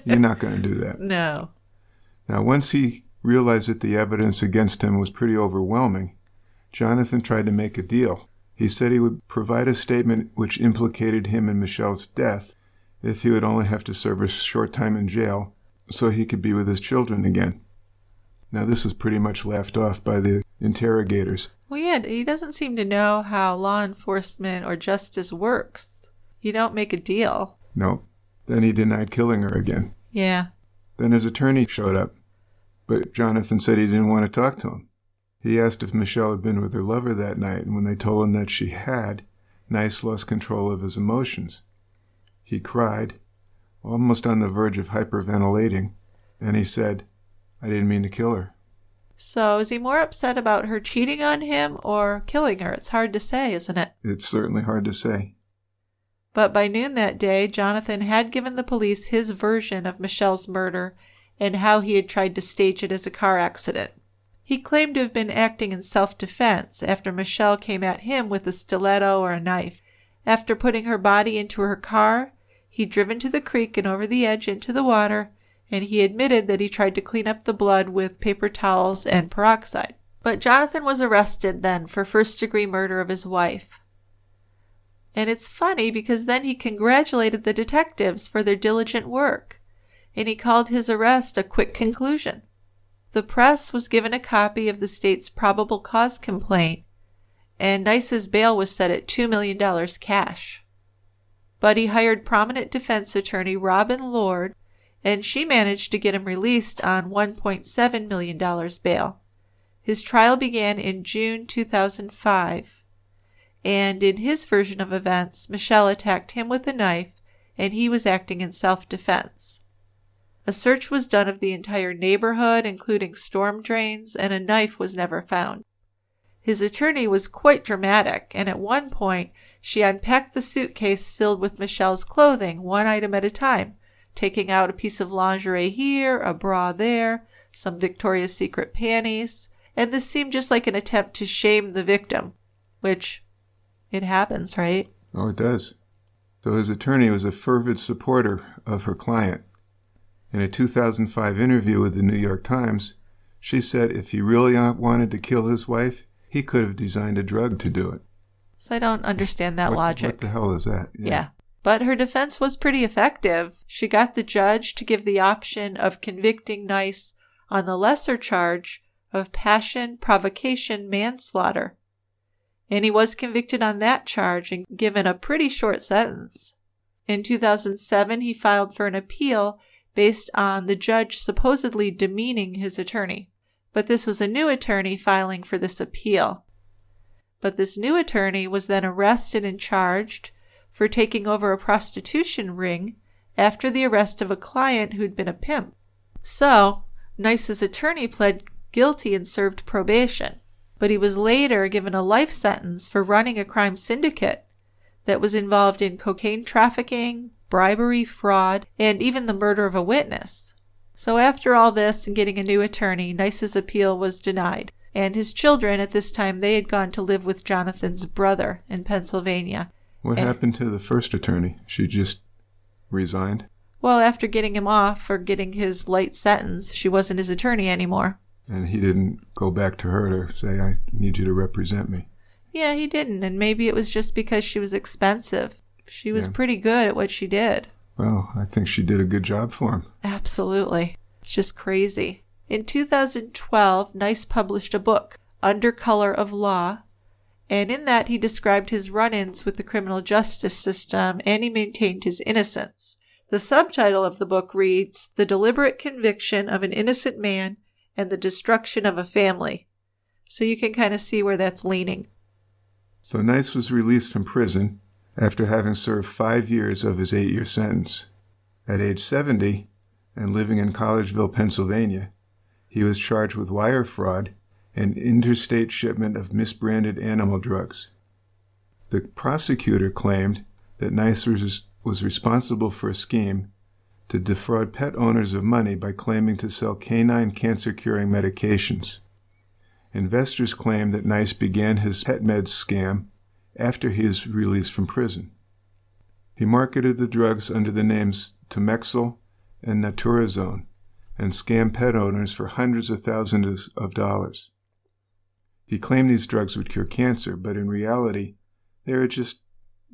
you're not going to do that. No. Now, once he realized that the evidence against him was pretty overwhelming, Jonathan tried to make a deal. He said he would provide a statement which implicated him in Michelle's death if he would only have to serve a short time in jail so he could be with his children again. Now, this was pretty much laughed off by the interrogators. Well, yeah, he doesn't seem to know how law enforcement or justice works. You don't make a deal. No. Then he denied killing her again. Yeah. Then his attorney showed up, but Jonathan said he didn't want to talk to him. He asked if Michelle had been with her lover that night, and when they told him that she had, Nyce lost control of his emotions. He cried, almost on the verge of hyperventilating, and he said, I didn't mean to kill her. So is he more upset about her cheating on him or killing her? It's hard to say, isn't it? It's certainly hard to say. But by noon that day, Jonathan had given the police his version of Michelle's murder and how he had tried to stage it as a car accident. He claimed to have been acting in self-defense after Michelle came at him with a stiletto or a knife. After putting her body into her car, he'd driven to the creek and over the edge into the water, and he admitted that he tried to clean up the blood with paper towels and peroxide. But Jonathan was arrested then for first-degree murder of his wife. And it's funny because then he congratulated the detectives for their diligent work, and he called his arrest a quick conclusion. The press was given a copy of the state's probable cause complaint, and Nyce's bail was set at $2 million cash. But he hired prominent defense attorney Robin Lord, and she managed to get him released on $1.7 million bail. His trial began in June 2005. And in his version of events, Michelle attacked him with a knife, and he was acting in self-defense. A search was done of the entire neighborhood, including storm drains, and a knife was never found. His attorney was quite dramatic, and at one point, she unpacked the suitcase filled with Michelle's clothing, one item at a time, taking out a piece of lingerie here, a bra there, some Victoria's Secret panties, and this seemed just like an attempt to shame the victim, which... it happens, right? Oh, it does. So his attorney was a fervent supporter of her client. In a 2005 interview with the New York Times, she said if he really wanted to kill his wife, he could have designed a drug to do it. So I don't understand that logic. What the hell is that? Yeah. But her defense was pretty effective. She got the judge to give the option of convicting Nyce on the lesser charge of passion, provocation, manslaughter. And he was convicted on that charge and given a pretty short sentence. In 2007, he filed for an appeal based on the judge supposedly demeaning his attorney. But this was a new attorney filing for this appeal. But this new attorney was then arrested and charged for taking over a prostitution ring after the arrest of a client who'd been a pimp. So, Nyce's attorney pled guilty and served probation. But he was later given a life sentence for running a crime syndicate that was involved in cocaine trafficking, bribery, fraud, and even the murder of a witness. So after all this and getting a new attorney, Nyce's appeal was denied, and his children at this time, they had gone to live with Jonathan's brother in Pennsylvania. What happened to the first attorney? She just resigned? Well, after getting him off for getting his light sentence, she wasn't his attorney anymore. And he didn't go back to her to say, I need you to represent me. Yeah, he didn't. And maybe it was just because she was expensive. She was pretty good at what she did. Well, I think she did a good job for him. Absolutely. It's just crazy. In 2012, Nyce published a book, Under Color of Law. And in that, he described his run-ins with the criminal justice system, and he maintained his innocence. The subtitle of the book reads, The Deliberate Conviction of an Innocent Man and the Destruction of a Family. So you can kind of see where that's leaning. So Nyce was released from prison after having served 5 years of his 8-year sentence. At age 70, and living in Collegeville, Pennsylvania, he was charged with wire fraud and interstate shipment of misbranded animal drugs. The prosecutor claimed that Nyce was responsible for a scheme to defraud pet owners of money by claiming to sell canine cancer-curing medications. Investors claimed that Nyce began his pet meds scam after his release from prison. He marketed the drugs under the names Temexel and Naturazone and scammed pet owners for hundreds of thousands of dollars. He claimed these drugs would cure cancer, but in reality, they were just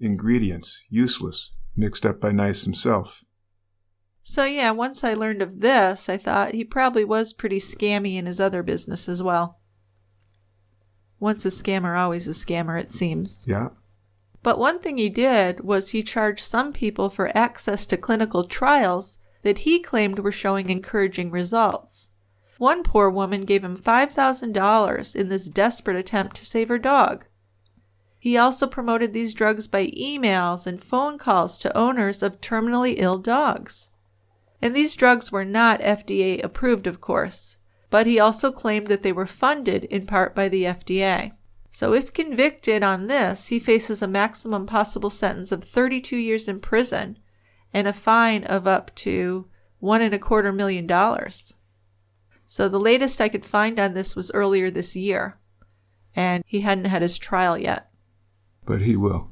ingredients, useless, mixed up by Nyce himself. So yeah, once I learned of this, I thought he probably was pretty scammy in his other business as well. Once a scammer, always a scammer, it seems. Yeah. But one thing he did was he charged some people for access to clinical trials that he claimed were showing encouraging results. One poor woman gave him $5,000 in this desperate attempt to save her dog. He also promoted these drugs by emails and phone calls to owners of terminally ill dogs. And these drugs were not FDA approved, of course. but he also claimed that they were funded in part by the FDA. So if convicted on this, he faces a maximum possible sentence of 32 years in prison and a fine of up to $1.25 million. So the latest I could find on this was earlier this year, and he hadn't had his trial yet. But he will.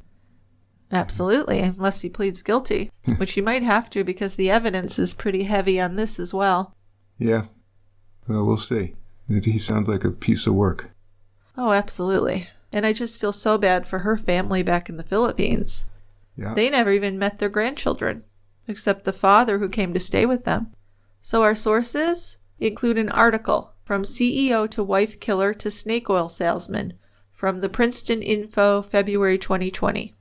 Absolutely, unless he pleads guilty, which he might have to because the evidence is pretty heavy on this as well. Yeah. Well, we'll see. He sounds like a piece of work. Oh, absolutely. And I just feel so bad for her family back in the Philippines. Yeah. They never even met their grandchildren, except the father who came to stay with them. So our sources include an article from CEO to wife killer to snake oil salesman from the Princeton Info, February 2020.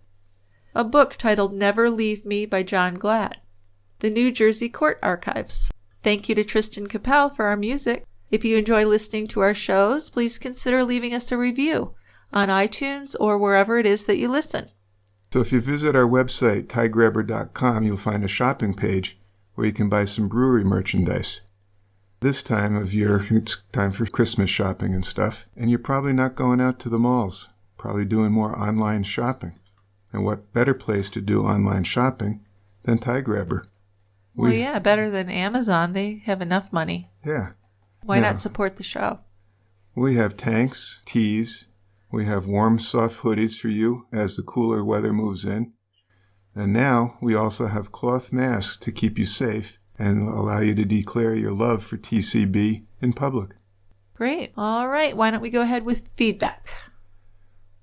A book titled Never Leave Me by John Glatt. The New Jersey Court Archives. Thank you to Tristan Capel for our music. If you enjoy listening to our shows, please consider leaving us a review on iTunes or wherever it is that you listen. So if you visit our website, tygrabber.com, you'll find a shopping page where you can buy some brewery merchandise. This time of year, it's time for Christmas shopping and stuff, and you're probably not going out to the malls, probably doing more online shopping. And what better place to do online shopping than TieGrabber? Well, yeah, better than Amazon. They have enough money. Yeah. Why not support the show? We have tanks, teas. We have warm, soft hoodies for you as the cooler weather moves in. And now we also have cloth masks to keep you safe and allow you to declare your love for TCB in public. Great. All right. Why don't we go ahead with feedback?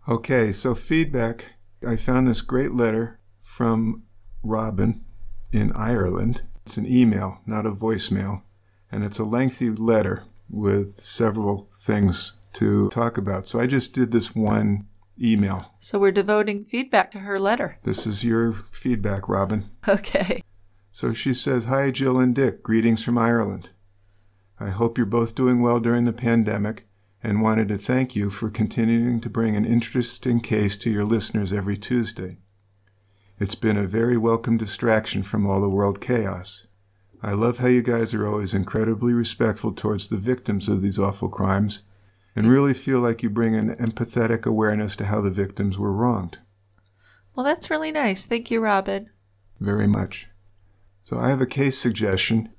Okay, so feedback. I found this great letter from Robin in Ireland. It's an email, not a voicemail. And it's a lengthy letter with several things to talk about. So I just did this one email. So we're devoting feedback to her letter. This is your feedback, Robin. Okay. So she says, "Hi, Jill and Dick. Greetings from Ireland. I hope you're both doing well during the pandemic and wanted to thank you for continuing to bring an interesting case to your listeners every Tuesday. It's been a very welcome distraction from all the world chaos. I love how you guys are always incredibly respectful towards the victims of these awful crimes and really feel like you bring an empathetic awareness to how the victims were wronged." Well, that's really nice. Thank you, Robin. Very much. So I have a case suggestion,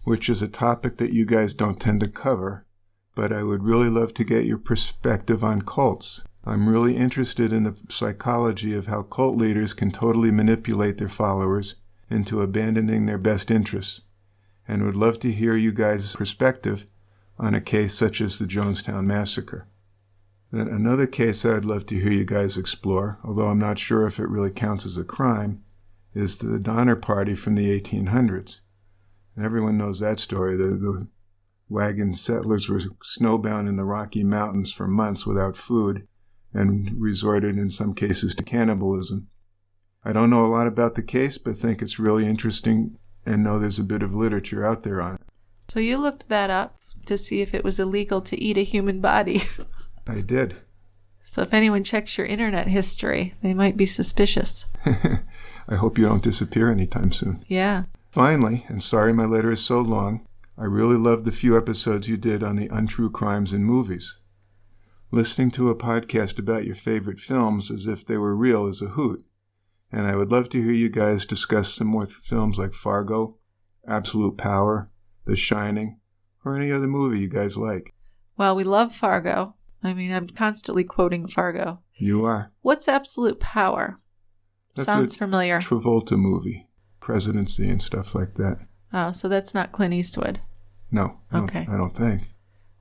which is a topic that you guys don't tend to cover, but I would really love to get your perspective on cults. I'm really interested in the psychology of how cult leaders can totally manipulate their followers into abandoning their best interests, and would love to hear you guys' perspective on a case such as the Jonestown Massacre. Then another case I'd love to hear you guys explore, although I'm not sure if it really counts as a crime, is the Donner Party from the 1800s. And everyone knows that story. The wagon settlers were snowbound in the Rocky Mountains for months without food and resorted in some cases to cannibalism. I don't know a lot about the case, but think it's really interesting and know there's a bit of literature out there on it. So you looked that up to see if it was illegal to eat a human body. I did. So if anyone checks your internet history, they might be suspicious. I hope you don't disappear anytime soon. Yeah. Finally, and sorry my letter is so long, I really loved the few episodes you did on the untrue crimes in movies. Listening to a podcast about your favorite films as if they were real is a hoot, and I would love to hear you guys discuss some more films like Fargo, Absolute Power, The Shining, or any other movie you guys like. Well, we love Fargo. I mean, I'm constantly quoting Fargo. You are. What's Absolute Power? That's Sounds familiar. Travolta movie, presidency and stuff like that. Oh, so that's not Clint Eastwood. No, Okay. I don't think.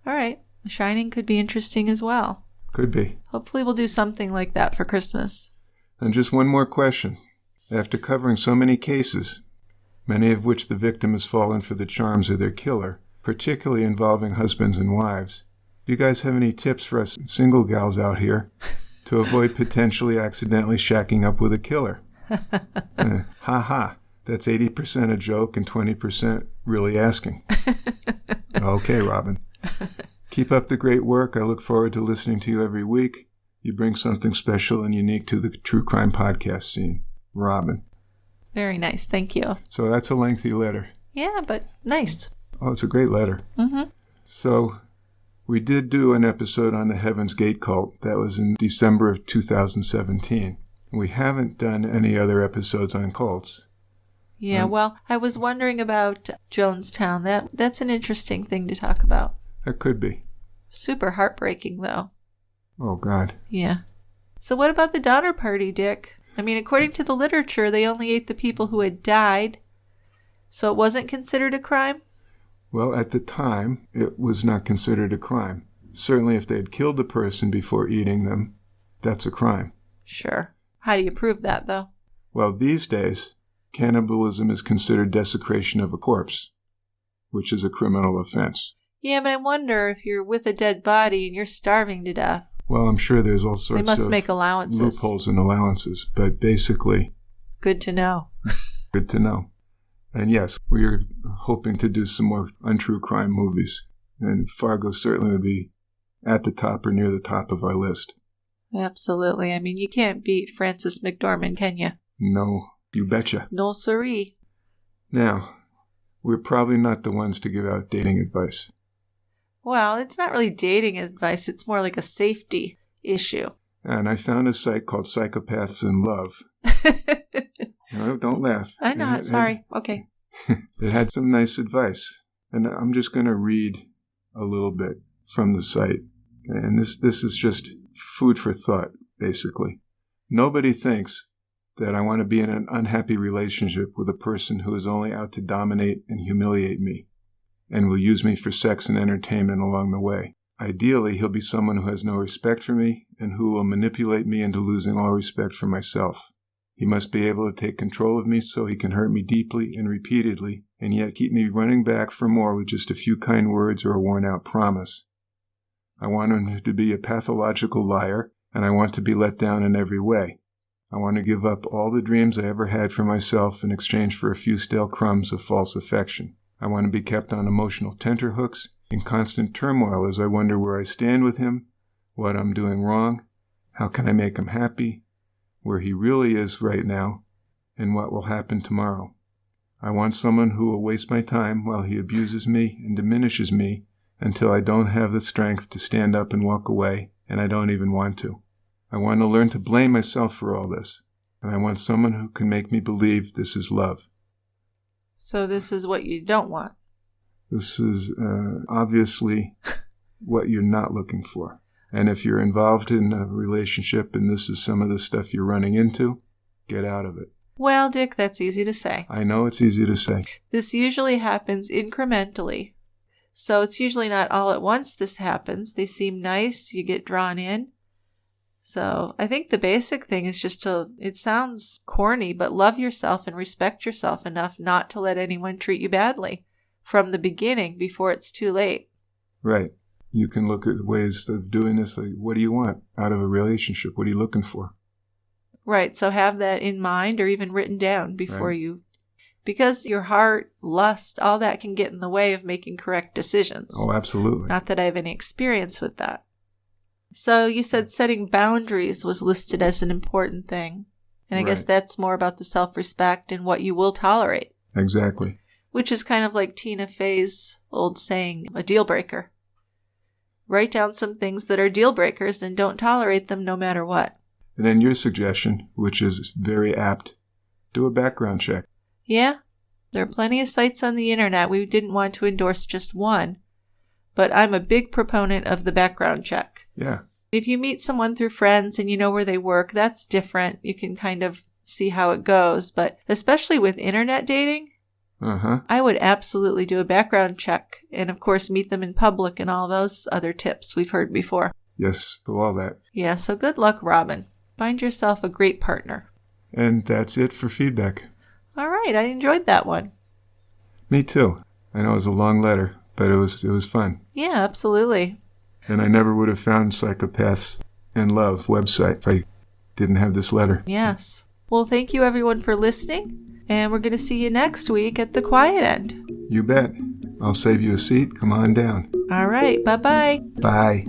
All right. The Shining could be interesting as well. Could be. Hopefully we'll do something like that for Christmas. And just one more question. After covering so many cases, many of which the victim has fallen for the charms of their killer, particularly involving husbands and wives, do you guys have any tips for us single gals out here to avoid potentially accidentally shacking up with a killer? Ha. That's 80% a joke and 20% really asking. Okay, Robin. Keep up the great work. I look forward to listening to you every week. You bring something special and unique to the true crime podcast scene. Robin. Very nice. Thank you. So that's a lengthy letter. Yeah, but nice. Oh, it's a great letter. Mm-hmm. So we did do an episode on the Heaven's Gate cult. That was in December of 2017. We haven't done any other episodes on cults. Yeah, well, I was wondering about Jonestown. That's an interesting thing to talk about. That could be. Super heartbreaking, though. Oh, God. Yeah. So what about the Donner Party, Dick? I mean, according to the literature, they only ate the people who had died, so it wasn't considered a crime? Well, at the time, it was not considered a crime. Certainly if they had killed the person before eating them, that's a crime. Sure. How do you prove that, though? Well, these days, cannibalism is considered desecration of a corpse, which is a criminal offense. Yeah, but I wonder if you're with a dead body and you're starving to death. Well, I'm sure there's all sorts they must of make allowances. Loopholes and allowances, but basically... Good to know. Good to know. And yes, we are hoping to do some more untrue crime movies. And Fargo certainly would be at the top or near the top of our list. Absolutely. I mean, you can't beat Frances McDormand, can you? No, you betcha. No siree. Now, we're probably not the ones to give out dating advice. Well, it's not really dating advice. It's more like a safety issue. And I found a site called Psychopaths in Love. No, don't laugh. I'm not. Sorry. Okay. It had some nice advice. And I'm just going to read a little bit from the site. And this is just food for thought, basically. Nobody thinks that I want to be in an unhappy relationship with a person who is only out to dominate and humiliate me, and will use me for sex and entertainment along the way. Ideally, he'll be someone who has no respect for me and who will manipulate me into losing all respect for myself. He must be able to take control of me so he can hurt me deeply and repeatedly, and yet keep me running back for more with just a few kind words or a worn-out promise. I want him to be a pathological liar, and I want to be let down in every way. I want to give up all the dreams I ever had for myself in exchange for a few stale crumbs of false affection. I want to be kept on emotional tenterhooks, in constant turmoil as I wonder where I stand with him, what I'm doing wrong, how can I make him happy, where he really is right now, and what will happen tomorrow. I want someone who will waste my time while he abuses me and diminishes me until I don't have the strength to stand up and walk away, and I don't even want to. I want to learn to blame myself for all this, and I want someone who can make me believe this is love. So this is what you don't want. This is obviously what you're not looking for. And if you're involved in a relationship and this is some of the stuff you're running into, get out of it. Well, Dick, that's easy to say. I know it's easy to say. This usually happens incrementally. So it's usually not all at once this happens. They seem nice, you get drawn in. So I think the basic thing is just it sounds corny, but love yourself and respect yourself enough not to let anyone treat you badly from the beginning before it's too late. Right. You can look at ways of doing this. Like, what do you want out of a relationship? What are you looking for? Right. So have that in mind or even written down before you, because your heart, lust, all that can get in the way of making correct decisions. Oh, absolutely. Not that I have any experience with that. So you said setting boundaries was listed as an important thing. And I guess that's more about the self-respect and what you will tolerate. Exactly. Which is kind of like Tina Fey's old saying, a deal breaker. Write down some things that are deal breakers and don't tolerate them no matter what. And then your suggestion, which is very apt, do a background check. Yeah, there are plenty of sites on the internet. We didn't want to endorse just one, but I'm a big proponent of the background check. Yeah. If you meet someone through friends and you know where they work, that's different. You can kind of see how it goes, but especially with internet dating, I would absolutely do a background check and, of course, meet them in public and all those other tips we've heard before. Yes, do all that. Yeah, so good luck, Robin. Find yourself a great partner. And that's it for feedback. All right, I enjoyed that one. Me too. I know it was a long letter, but it was fun. Yeah, absolutely. And I never would have found Psychopaths in Love website if I didn't have this letter. Yes. Well, thank you everyone for listening. And we're going to see you next week at the quiet end. You bet. I'll save you a seat. Come on down. All right. Bye-bye. Bye.